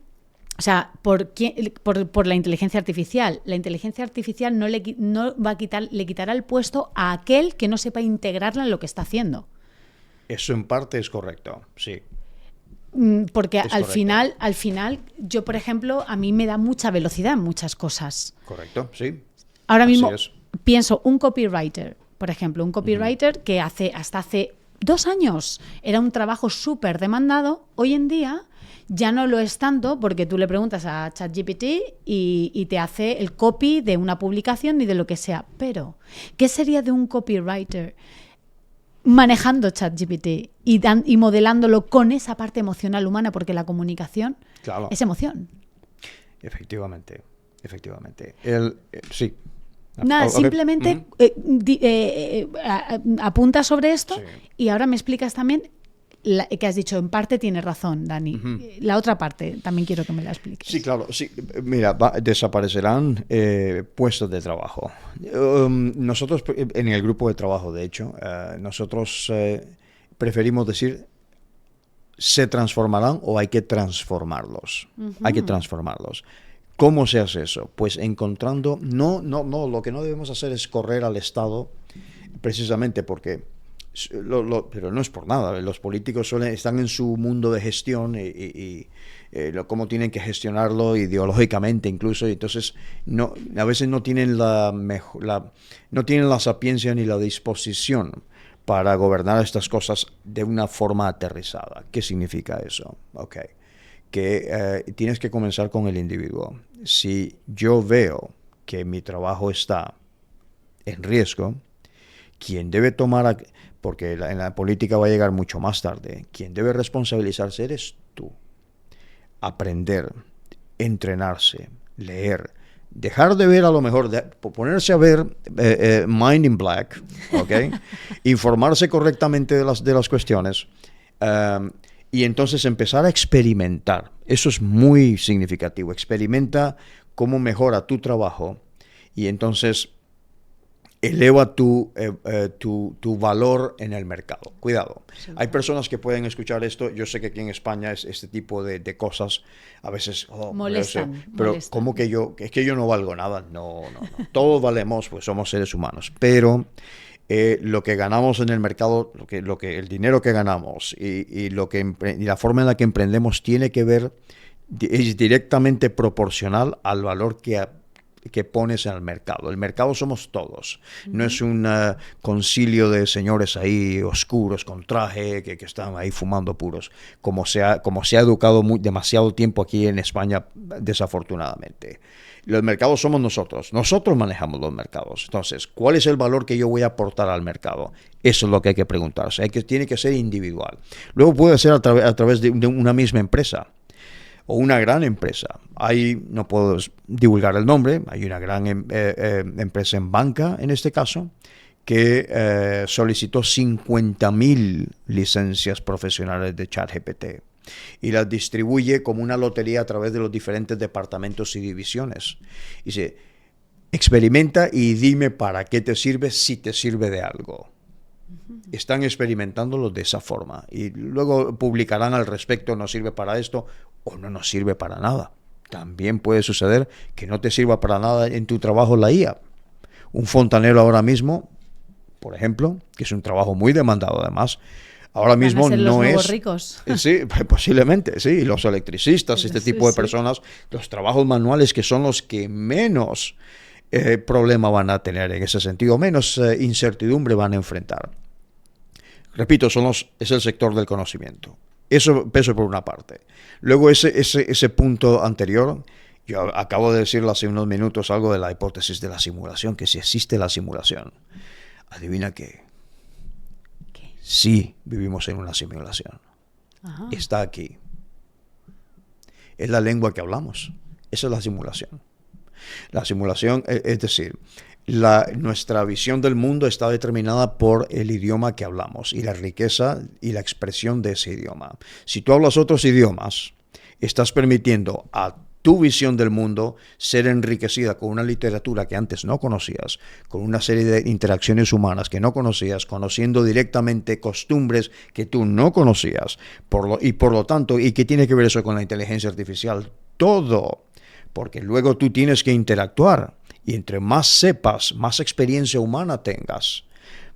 O sea, por la inteligencia artificial. La inteligencia artificial no le quitará el puesto a aquel que no sepa integrarla en lo que está haciendo. Eso en parte es correcto, sí. Porque Es al correcto. final, yo, por ejemplo, a mí me da mucha velocidad en muchas cosas. Correcto, sí. Ahora Así mismo es. pienso un copywriter, por ejemplo, un copywriter que hasta hace 2 años era un trabajo súper demandado, hoy en día ya no lo es tanto, porque tú le preguntas a ChatGPT y te hace el copy de una publicación y de lo que sea. Pero, ¿qué sería de un copywriter manejando ChatGPT y modelándolo con esa parte emocional humana? Porque la comunicación Claro. es emoción. Efectivamente. Sí. Nada, Ok. simplemente apunta sobre esto Sí. y ahora me explicas también que has dicho, en parte tienes razón, Dani. La otra parte también quiero que me la expliques. Sí, claro. Sí. Mira, desaparecerán puestos de trabajo. Nosotros, en el grupo de trabajo, de hecho, nosotros preferimos decir se transformarán o hay que transformarlos. Hay que transformarlos. ¿Cómo se hace eso? Pues encontrando, no, lo que no debemos hacer es correr al Estado, precisamente porque, pero no es por nada, los políticos están en su mundo de gestión y cómo tienen que gestionarlo ideológicamente incluso, y entonces a veces no tienen no tienen la sapiencia ni la disposición para gobernar estas cosas de una forma aterrizada. ¿Qué significa eso? Okay. Que tienes que comenzar con el individuo. Si yo veo que mi trabajo está en riesgo, quien debe tomar, porque en la política va a llegar mucho más tarde, quien debe responsabilizarse eres tú. Aprender, entrenarse, leer, dejar de ver a lo mejor, ponerse a ver Mind in Black, ¿okay? Informarse correctamente de las cuestiones, y entonces empezar a experimentar. Eso es muy significativo. Experimenta cómo mejora tu trabajo y entonces eleva tu valor en el mercado. Cuidado. Sí. Hay personas que pueden escuchar esto. Yo sé que aquí en España este tipo de cosas a veces molestan. Pero ¿cómo que es que yo no valgo nada? No. Todos valemos, pues somos seres humanos. Pero lo que ganamos en el mercado, el dinero que ganamos y la forma en la que emprendemos tiene que ver, es directamente proporcional al valor que pones en el mercado. El mercado somos todos. No es un concilio de señores ahí oscuros con traje que están ahí fumando puros, como se ha educado demasiado tiempo aquí en España, desafortunadamente. Los mercados somos nosotros. Nosotros manejamos los mercados. Entonces, ¿cuál es el valor que yo voy a aportar al mercado? Eso es lo que hay que preguntarse. Tiene que ser individual. Luego puede ser a través de una misma empresa o una gran empresa. No puedo divulgar el nombre, hay una gran empresa en banca, en este caso, que solicitó 50.000 licencias profesionales de ChatGPT y las distribuye como una lotería a través de los diferentes departamentos y divisiones. Dice, experimenta y dime para qué te sirve, si te sirve de algo. Están experimentándolo de esa forma y luego publicarán al respecto, no sirve para esto o no nos sirve para nada. También puede suceder que no te sirva para nada en tu trabajo la IA. Un fontanero ahora mismo por ejemplo, que es un trabajo muy demandado además, ahora mismo van a ser no los nuevos es... ricos. Sí, posiblemente, sí, los electricistas, este Sí, tipo de sí. personas, los trabajos manuales que son los que menos problema van a tener en ese sentido, menos incertidumbre van a enfrentar. Repito, es el sector del conocimiento. Eso por una parte. Luego ese punto anterior, yo acabo de decirlo hace unos minutos algo de la hipótesis de la simulación, que si existe la simulación, adivina qué. ¿Qué? Sí, vivimos en una simulación. Ajá. Está aquí. Es la lengua que hablamos. Esa es la simulación. La simulación, es decir, nuestra visión del mundo está determinada por el idioma que hablamos y la riqueza y la expresión de ese idioma. Si tú hablas otros idiomas, estás permitiendo a tu visión del mundo ser enriquecida con una literatura que antes no conocías, con una serie de interacciones humanas que no conocías, conociendo directamente costumbres que tú no conocías, y por lo tanto, ¿y qué tiene que ver eso con la inteligencia artificial? Todo, porque luego tú tienes que interactuar, y entre más sepas, más experiencia humana tengas,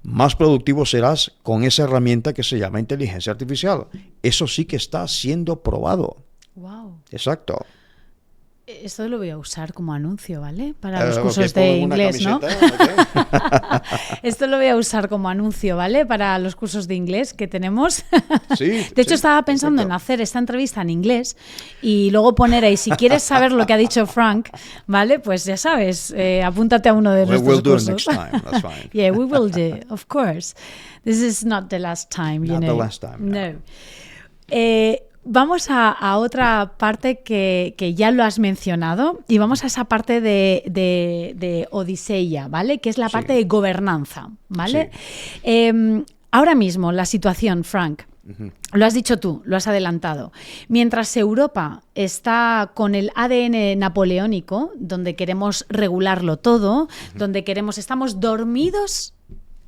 más productivo serás con esa herramienta que se llama inteligencia artificial. Eso sí que está siendo probado. Wow. Exacto. Esto lo voy a usar como anuncio, ¿vale? Para los Okay, cursos de inglés, ¿no? Okay. Esto lo voy a usar como anuncio, ¿vale? Para los cursos de inglés que tenemos. Sí, de hecho, sí, estaba pensando perfecto. en hacer esta entrevista en inglés y luego poner ahí, si quieres saber lo que ha dicho Frank, ¿vale? Pues ya sabes, apúntate a uno de nuestros We'll do it cursos. next time, that's fine. Yeah, we will do, of course. This is not the last time, you Not the know. last time, no. Vamos a otra parte que ya lo has mencionado y vamos a esa parte de Odiseia, ¿vale? Que es la parte de gobernanza, ¿vale? Ahora mismo la situación, Frank, lo has dicho tú, lo has adelantado. Mientras Europa está con el ADN napoleónico, donde queremos regularlo todo, donde estamos dormidos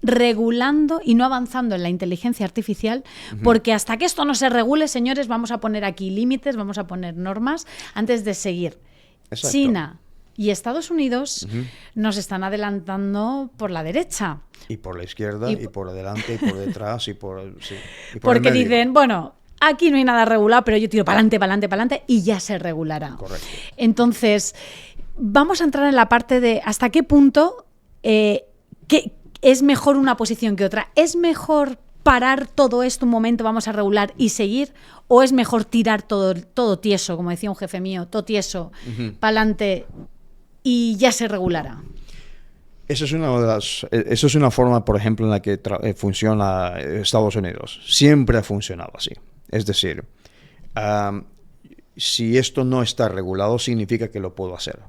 regulando y no avanzando en la inteligencia artificial, porque hasta que esto no se regule, señores, vamos a poner aquí límites, vamos a poner normas antes de seguir. Exacto. China y Estados Unidos nos están adelantando por la derecha. Y por la izquierda, y por adelante, y por detrás, y por el Porque medio. dicen, bueno, aquí no hay nada regulado, pero yo tiro para adelante, para adelante, para adelante y ya se regulará. Correcto. Entonces, vamos a entrar en la parte de hasta qué punto es mejor una posición que otra. ¿Es mejor parar todo esto un momento, vamos a regular y seguir? ¿O es mejor tirar todo tieso, como decía un jefe mío, todo tieso, para adelante y ya se regulará? Esa es una forma, por ejemplo, en la que funciona Estados Unidos. Siempre ha funcionado así. Es decir, si esto no está regulado, significa que lo puedo hacer.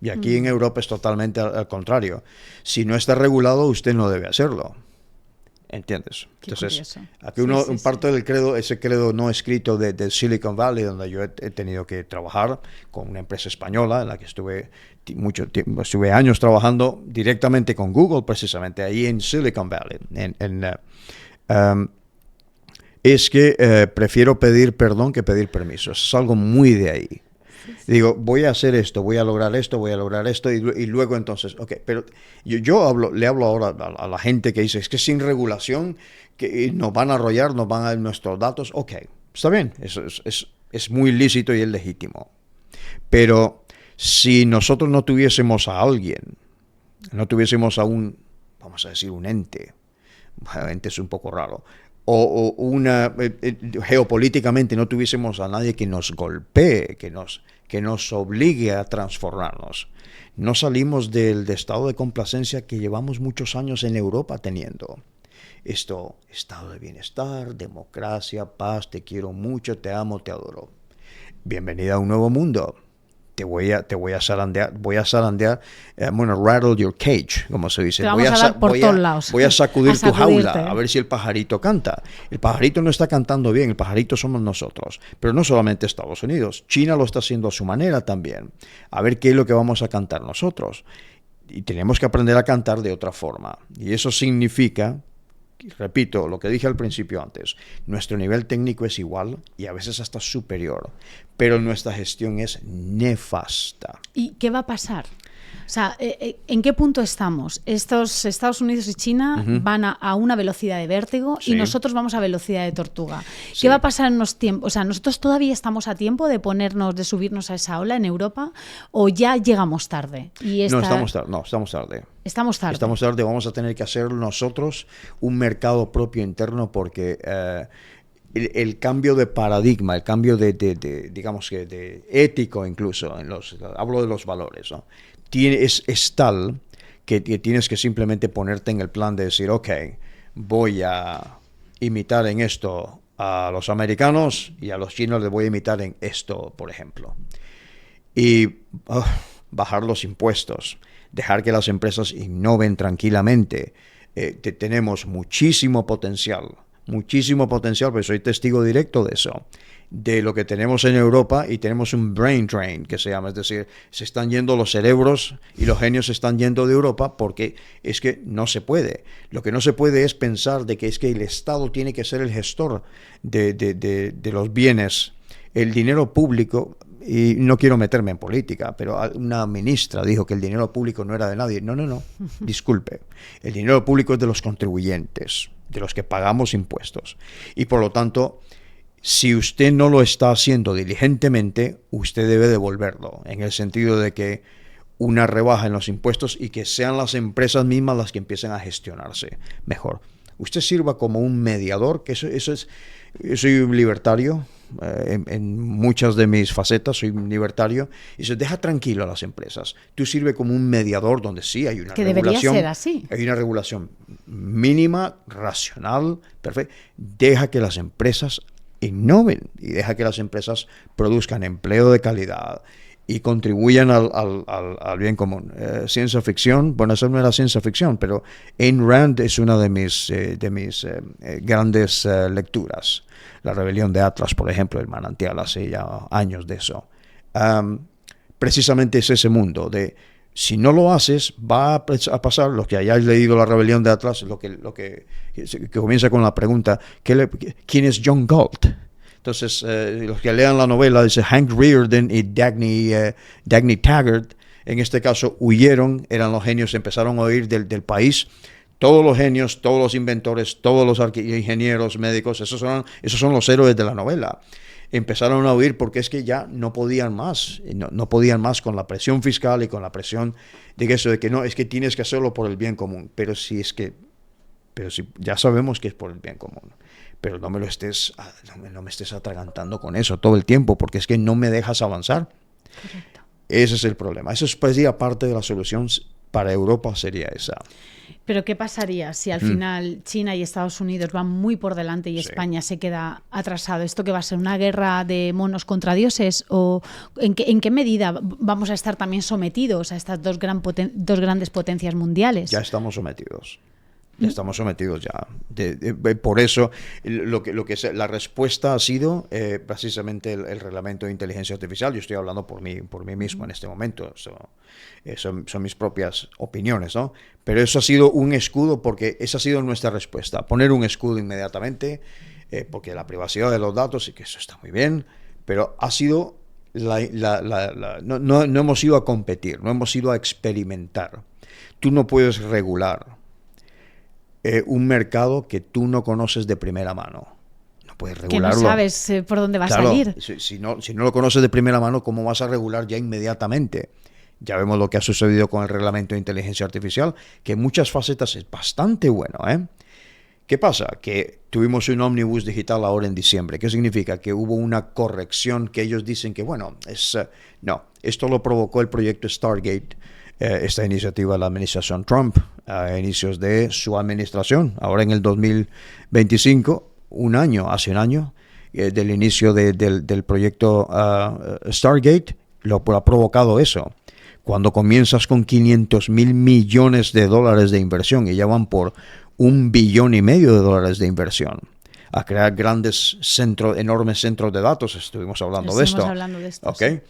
Y aquí en Europa es totalmente al contrario. Si no está regulado, usted no debe hacerlo. ¿Entiendes? Qué Entonces, curioso. aquí Sí, parte del credo, ese credo no escrito de Silicon Valley, donde yo he tenido que trabajar con una empresa española en la que estuve años trabajando directamente con Google, precisamente ahí en Silicon Valley. Es que prefiero pedir perdón que pedir permiso. Es algo muy de ahí. Digo, voy a hacer esto, voy a lograr esto, y luego entonces, ok, pero le hablo ahora a la gente que dice, es que sin regulación que nos van a arrollar, nos van a dar nuestros datos, ok, está bien, eso es muy lícito y es legítimo. Pero si nosotros no tuviésemos a alguien, no tuviésemos a vamos a decir, un ente, bueno, ente es un poco raro, o geopolíticamente no tuviésemos a nadie que nos golpee, que nos obligue a transformarnos, no salimos del estado de complacencia que llevamos muchos años en Europa teniendo. Estado de bienestar, democracia, paz, te quiero mucho, te amo, te adoro. Bienvenida a un nuevo mundo. Te voy a zarandear, I'm gonna rattle your cage, como se dice. Te vamos a dar por todos lados. Voy a sacudir tu sacudirte. jaula, a ver si el pajarito canta. El pajarito no está cantando bien, el pajarito somos nosotros. Pero no solamente Estados Unidos, China lo está haciendo a su manera también. A ver qué es lo que vamos a cantar nosotros. Y tenemos que aprender a cantar de otra forma. Y eso significa, repito, lo que dije al principio antes, nuestro nivel técnico es igual y a veces hasta superior, pero nuestra gestión es nefasta. ¿Y qué va a pasar? O sea, ¿en qué punto estamos? Estos Estados Unidos y China van a una velocidad de vértigo y nosotros vamos a velocidad de tortuga. ¿Qué va a pasar en unos tiempos? O sea, ¿nosotros todavía estamos a tiempo de subirnos a esa ola en Europa o ya llegamos tarde? No, estamos tarde. Estamos tarde. Vamos a tener que hacer nosotros un mercado propio interno porque el cambio de paradigma, el cambio digamos que de ético incluso, hablo de los valores, ¿no? Es tal que tienes que simplemente ponerte en el plan de decir, ok, voy a imitar en esto a los americanos y a los chinos les voy a imitar en esto, por ejemplo. Y bajar los impuestos, dejar que las empresas innoven tranquilamente. Tenemos muchísimo potencial, pero soy testigo directo de eso, de lo que tenemos en Europa, y tenemos un brain drain que se llama, es decir, se están yendo los cerebros y los genios se están yendo de Europa porque es que no se puede. Lo que no se puede es pensar de que es que el Estado tiene que ser el gestor de los bienes, el dinero público. Y no quiero meterme en política, pero una ministra dijo que el dinero público no era de nadie. No, disculpe. El dinero público es de los contribuyentes, de los que pagamos impuestos. Y por lo tanto, si usted no lo está haciendo diligentemente, usted debe devolverlo, en el sentido de que una rebaja en los impuestos y que sean las empresas mismas las que empiecen a gestionarse mejor. Usted sirva como un mediador, que eso es. Yo soy un libertario, en muchas de mis facetas soy un libertario, y se deja tranquilo a las empresas. Tú sirve como un mediador donde sí hay una regulación. Debería ser así. Hay una regulación mínima, racional, perfecta. Deja que las empresas innoven y deja que las empresas produzcan empleo de calidad y contribuyan al bien común. Ciencia ficción, bueno, eso no era ciencia ficción, pero Ayn Rand es una de mis grandes lecturas. La rebelión de Atlas, por ejemplo, el manantial, hace ya años de eso. Precisamente es ese mundo de, si no lo haces, va a pasar lo que hayáis leído La rebelión de Atlas, lo que comienza con la pregunta, ¿quién es John Galt? Entonces, los que lean la novela, dice Hank Rearden y Dagny Taggart, en este caso huyeron, eran los genios, empezaron a huir del país. Todos los genios, todos los inventores, todos los ingenieros, médicos, esos son los héroes de la novela. Empezaron a huir porque es que ya no podían más, no podían más con la presión fiscal y con la presión de que no, es que tienes que hacerlo por el bien común. Pero si ya sabemos que es por el bien común. Pero no me estés atragantando con eso todo el tiempo, porque es que no me dejas avanzar. Correcto. Ese es el problema. Eso sería parte de la solución para Europa, sería esa. Pero ¿qué pasaría si al final China y Estados Unidos van muy por delante y España se queda atrasado? ¿Esto qué va a ser, una guerra de monos contra dioses? ¿O en qué medida vamos a estar también sometidos a estas dos grandes potencias mundiales? Ya estamos sometidos. Estamos sometidos ya. Por eso, la respuesta ha sido precisamente el reglamento de inteligencia artificial. Yo estoy hablando por mí mismo en este momento. Son mis propias opiniones, ¿no? Pero eso ha sido un escudo, porque esa ha sido nuestra respuesta. Poner un escudo inmediatamente, porque la privacidad de los datos, y que eso está muy bien, pero ha sido no hemos ido a competir, no hemos ido a experimentar. Tú no puedes regular un mercado que tú no conoces de primera mano. No puedes regularlo. Que no sabes por dónde va a salir. Si no lo conoces de primera mano, ¿cómo vas a regular ya inmediatamente? Ya vemos lo que ha sucedido con el reglamento de inteligencia artificial, que en muchas facetas es bastante bueno, ¿eh? ¿Qué pasa? Que tuvimos un ómnibus digital ahora en diciembre. ¿Qué significa? Que hubo una corrección que ellos dicen que, bueno, no, esto lo provocó el proyecto Stargate, esta iniciativa de la administración Trump, a inicios de su administración, ahora en el 2025, hace un año, del inicio del proyecto Stargate, lo ha provocado eso. Cuando comienzas con 500,000 millones de dólares de inversión y ya van por $1,5 billion de inversión a crear enormes centros de datos, estuvimos hablando de esto. ¿Okay?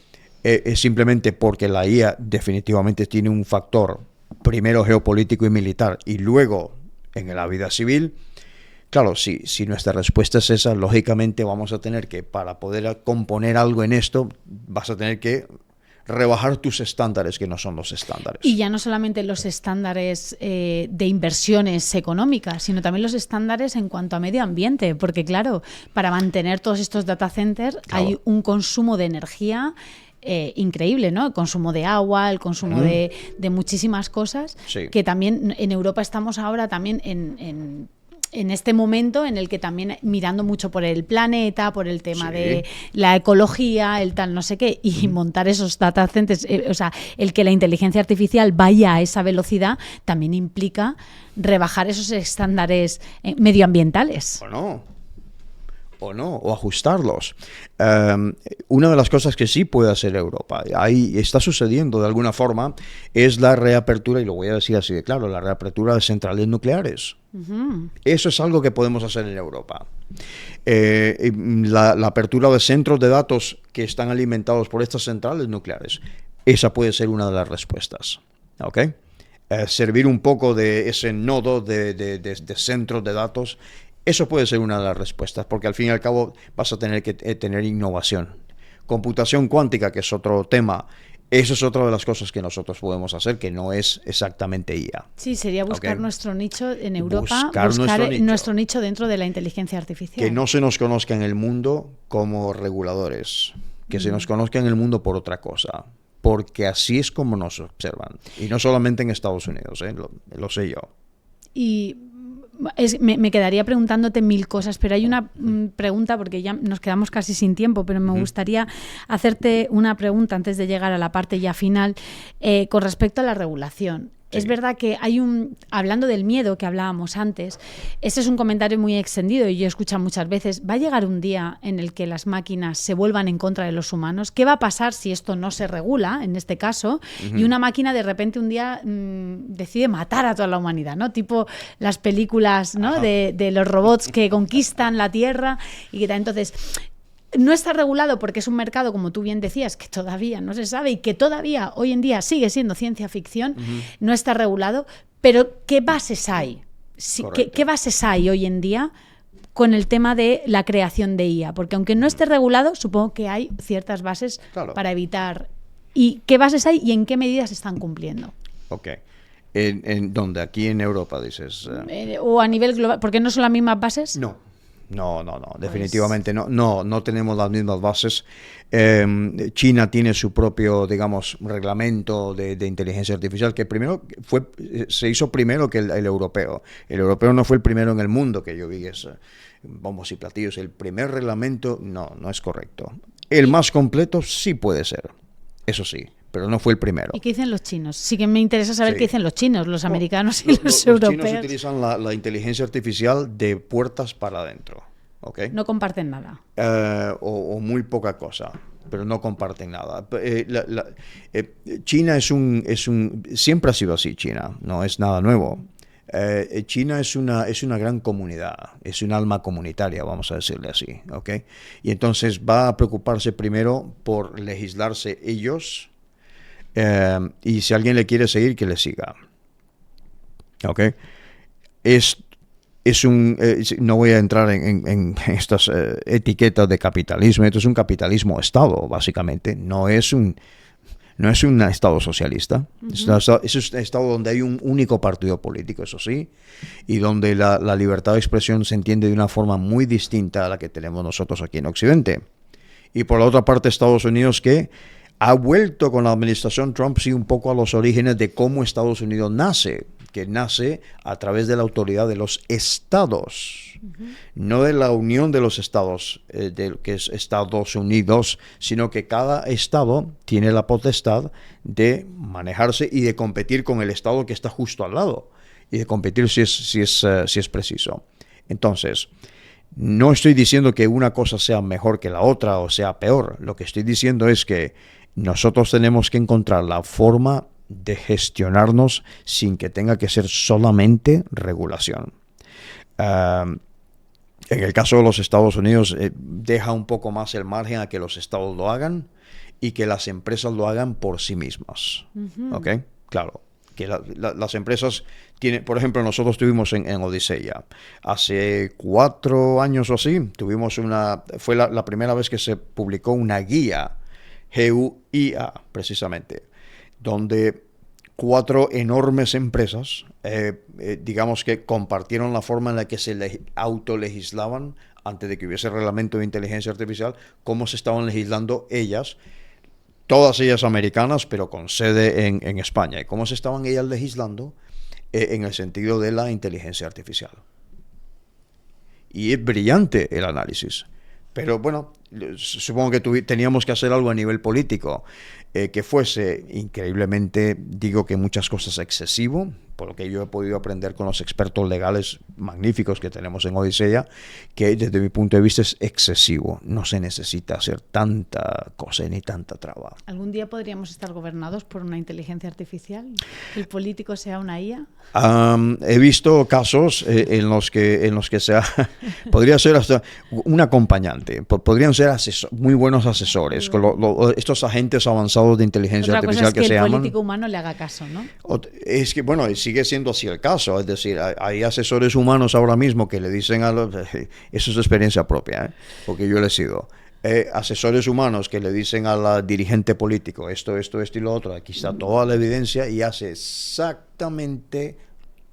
Es simplemente porque la IA definitivamente tiene un factor, primero geopolítico y militar, y luego en la vida civil. Claro, si nuestra respuesta es esa, lógicamente vamos a tener que, para poder componer algo en esto, vas a tener que rebajar tus estándares que no son los estándares. Y ya no solamente los estándares de inversiones económicas, sino también los estándares en cuanto a medio ambiente, porque claro, para mantener todos estos data centers hay un consumo de energía increíble, ¿no? El consumo de agua, el consumo de muchísimas cosas, que también en Europa estamos ahora también en este momento en el que también mirando mucho por el planeta, por el tema de la ecología, el tal no sé qué, y montar esos data centers, o sea, el que la inteligencia artificial vaya a esa velocidad también implica rebajar esos estándares medioambientales. O ajustarlos. Una de las cosas que sí puede hacer Europa, ahí está sucediendo de alguna forma, es la reapertura, y lo voy a decir así de claro, la reapertura de centrales nucleares. Eso es algo que podemos hacer en Europa. La apertura de centros de datos que están alimentados por estas centrales nucleares, esa puede ser una de las respuestas. ¿Ok? Servir un poco de ese nodo de centros de datos. Eso puede ser una de las respuestas, porque al fin y al cabo vas a tener que tener innovación. Computación cuántica, que es otro tema, eso es otra de las cosas que nosotros podemos hacer, que no es exactamente IA. Sí, sería buscar nuestro nicho en Europa, buscar nuestro nicho dentro de la inteligencia artificial. Que no se nos conozca en el mundo como reguladores, que se nos conozca en el mundo por otra cosa, porque así es como nos observan. Y no solamente en Estados Unidos, lo sé yo. Y me quedaría preguntándote mil cosas, pero hay una pregunta, porque ya nos quedamos casi sin tiempo, pero me gustaría hacerte una pregunta antes de llegar a la parte ya final, con respecto a la regulación. Sí. Es verdad que hay hablando del miedo que hablábamos antes, ese es un comentario muy extendido y yo he escuchado muchas veces, ¿va a llegar un día en el que las máquinas se vuelvan en contra de los humanos? ¿Qué va a pasar si esto no se regula, en este caso, y una máquina de repente un día decide matar a toda la humanidad, ¿no? Tipo las películas, ¿no? de los robots que conquistan la Tierra y que entonces... No está regulado porque es un mercado, como tú bien decías, que todavía no se sabe y que todavía hoy en día sigue siendo ciencia ficción, no está regulado, pero ¿qué bases hay? ¿Qué bases hay hoy en día con el tema de la creación de IA? Porque aunque no esté regulado, supongo que hay ciertas bases para evitar. ¿Y qué bases hay y en qué medidas se están cumpliendo? Ok. ¿En dónde? ¿Aquí en Europa, dices? ¿O a nivel global? ¿Porque no son las mismas bases? No, definitivamente no tenemos las mismas bases. China tiene su propio, digamos, reglamento de inteligencia artificial, que primero se hizo primero que el europeo. El europeo no fue el primero en el mundo, que yo vi bombos y platillos. El primer reglamento no es correcto. El más completo sí puede ser, eso sí, pero no fue el primero. ¿Y qué dicen los chinos? Sí que me interesa saber qué dicen los chinos, los americanos y los europeos. Los chinos utilizan la inteligencia artificial de puertas para adentro. ¿Okay? No comparten nada. O muy poca cosa, pero no comparten nada. China siempre ha sido así. China no es nada nuevo. China es una gran comunidad, es un alma comunitaria, vamos a decirle así, ¿okay? Y entonces va a preocuparse primero por legislarse ellos. Y si alguien le quiere seguir, que le siga. ¿Ok? No voy a entrar en estas etiquetas de capitalismo. Esto es un capitalismo-estado, básicamente. No es un estado socialista. Es un estado donde hay un único partido político, eso sí, y donde la libertad de expresión se entiende de una forma muy distinta a la que tenemos nosotros aquí en Occidente. Y por la otra parte, Estados Unidos, que ha vuelto con la administración Trump sí un poco a los orígenes de cómo Estados Unidos nace, que nace a través de la autoridad de los estados, no de la unión de los estados, que es Estados Unidos, sino que cada estado tiene la potestad de manejarse y de competir con el estado que está justo al lado, y de competir si es preciso. Entonces, no estoy diciendo que una cosa sea mejor que la otra o sea peor. Lo que estoy diciendo es que nosotros tenemos que encontrar la forma de gestionarnos sin que tenga que ser solamente regulación. En el caso de los Estados Unidos, deja un poco más el margen a que los estados lo hagan y que las empresas lo hagan por sí mismas. ¿Ok? Claro. Que las empresas tienen, por ejemplo, nosotros tuvimos en Odisea, hace 4 años o así, fue la primera vez que se publicó una guía GUIA, precisamente, donde 4 enormes empresas, digamos que compartieron la forma en la que se autolegislaban antes de que hubiese reglamento de inteligencia artificial, cómo se estaban legislando ellas, todas ellas americanas, pero con sede en España, y cómo se estaban ellas legislando en el sentido de la inteligencia artificial. Y es brillante el análisis. Pero bueno, supongo que teníamos que hacer algo a nivel político que fuese increíblemente, digo que muchas cosas excesivo, por lo que yo he podido aprender con los expertos legales magníficos que tenemos en Odisea, que desde mi punto de vista es excesivo. No se necesita hacer tanta cosa ni tanta traba. ¿Algún día podríamos estar gobernados por una inteligencia artificial? ¿Que el político sea una IA? He visto casos en los que podría ser hasta un acompañante, podrían ser muy buenos asesores, con estos agentes avanzados de inteligencia artificial. Otra cosa es que se el llaman, político humano le haga caso, ¿no? Es que, bueno, sigue siendo así el caso, es decir, hay asesores humanos ahora mismo que le dicen eso es experiencia propia, porque yo le he sido. Asesores humanos que le dicen a la dirigente político esto y lo otro, aquí está toda la evidencia, y hace exactamente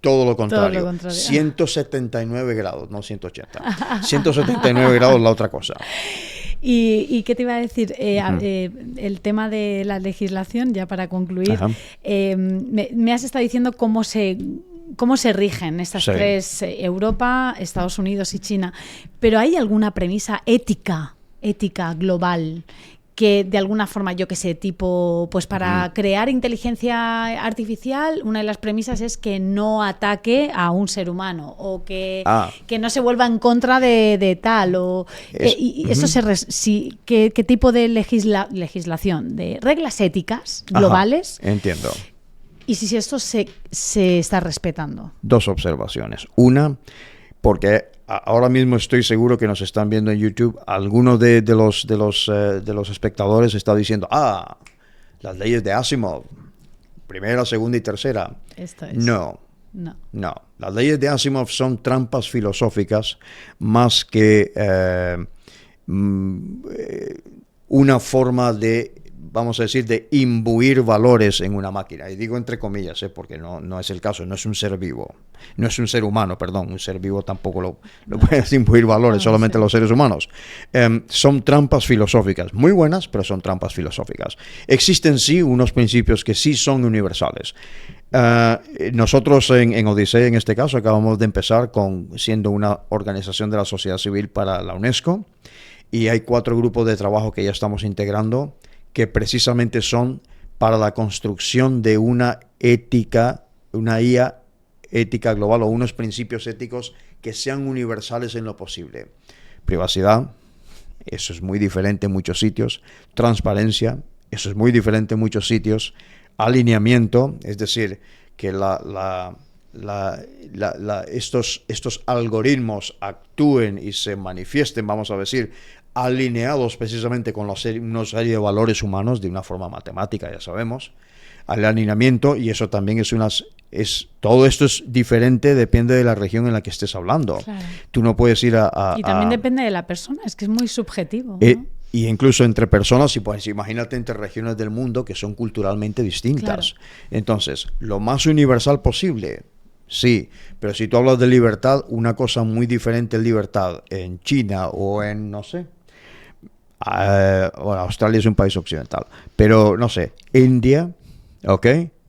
todo lo contrario. 179 grados, no 180. 179 grados la otra cosa. ¿Y qué te iba a decir? El tema de la legislación, ya para concluir, me has estado diciendo cómo se rigen estas tres, Europa, Estados Unidos y China, pero ¿hay alguna premisa ética global que de alguna forma, yo que sé, tipo, pues para crear inteligencia artificial, una de las premisas es que no ataque a un ser humano o que no se vuelva en contra de tal o eso ¿qué tipo de legislación? ¿De reglas éticas globales? Entiendo. Y si esto se está respetando. 2 observaciones. Una, porque ahora mismo estoy seguro que nos están viendo en YouTube. Algunos de los espectadores están diciendo, las leyes de Asimov, primera, segunda y tercera. Esto es. No. Las leyes de Asimov son trampas filosóficas más que una forma de, vamos a decir, de imbuir valores en una máquina. Y digo entre comillas, porque no es el caso, no es un ser vivo. No es un ser humano, perdón. Un ser vivo tampoco lo puedes imbuir valores, solamente los seres humanos. Son trampas filosóficas, muy buenas, pero son trampas filosóficas. Existen sí unos principios que sí son universales. Nosotros en Odisea, en este caso, acabamos de empezar siendo una organización de la sociedad civil para la UNESCO, y hay 4 grupos de trabajo que ya estamos integrando, que precisamente son para la construcción de una IA ética global, o unos principios éticos que sean universales en lo posible. Privacidad, eso es muy diferente en muchos sitios. Transparencia, eso es muy diferente en muchos sitios. Alineamiento, es decir, que estos algoritmos actúen y se manifiesten, vamos a decir, alineados precisamente con una serie de valores humanos de una forma matemática, ya sabemos. Al alineamiento, y eso también todo esto es diferente, depende de la región en la que estés hablando. Claro. Tú no puedes ir y también depende de la persona, es que es muy subjetivo, ¿no? Y incluso entre personas, y pues imagínate entre regiones del mundo que son culturalmente distintas. Claro. Entonces, lo más universal posible, sí, pero si tú hablas de libertad, una cosa muy diferente es libertad en China o en, no sé, Australia es un país occidental, pero no sé, India, ¿ok?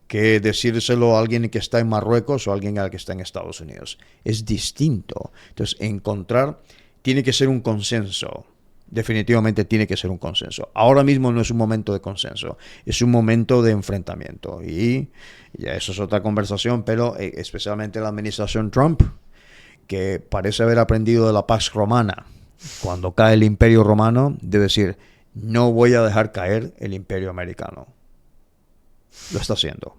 Que decírselo a alguien que está en Marruecos o a alguien que está en Estados Unidos. Es distinto. Entonces, tiene que ser un consenso. Definitivamente tiene que ser un consenso. Ahora mismo no es un momento de consenso, es un momento de enfrentamiento. Y ya eso es otra conversación, pero especialmente la administración Trump, que parece haber aprendido de la Pax Romana. Cuando cae el Imperio Romano, debe decir, no voy a dejar caer el Imperio Americano. Lo está haciendo.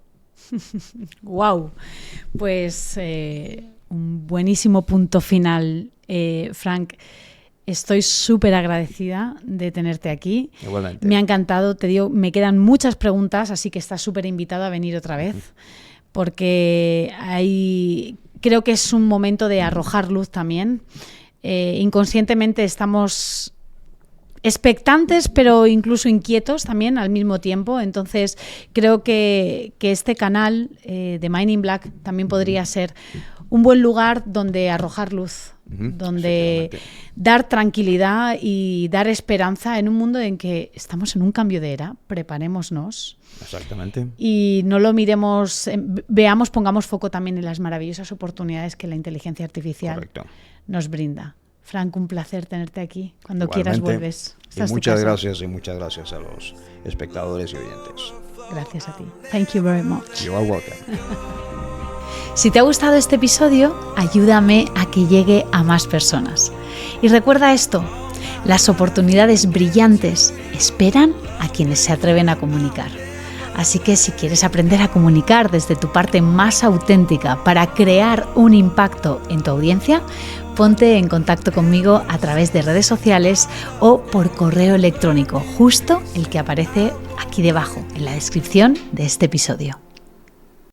Wow. Pues un buenísimo punto final, Frank. Estoy súper agradecida de tenerte aquí. Igualmente. Me ha encantado, te digo, me quedan muchas preguntas, así que estás súper invitado a venir otra vez, porque creo que es un momento de arrojar luz también. Inconscientemente estamos expectantes, pero incluso inquietos también al mismo tiempo. Entonces, creo que este canal de Mind in Black también podría ser un buen lugar donde arrojar luz, donde dar tranquilidad y dar esperanza en un mundo en que estamos en un cambio de era. Preparémonos. Exactamente. Y no lo miremos, pongamos foco también en las maravillosas oportunidades que la inteligencia artificial nos brinda. Frank, un placer tenerte aquí. Cuando quieras vuelves. Y muchas gracias a los espectadores y oyentes. Gracias a ti. Thank you very much. You are welcome. Si te ha gustado este episodio, ayúdame a que llegue a más personas. Y recuerda esto, las oportunidades brillantes esperan a quienes se atreven a comunicar. Así que si quieres aprender a comunicar desde tu parte más auténtica para crear un impacto en tu audiencia, ponte en contacto conmigo a través de redes sociales o por correo electrónico, justo el que aparece aquí debajo en la descripción de este episodio.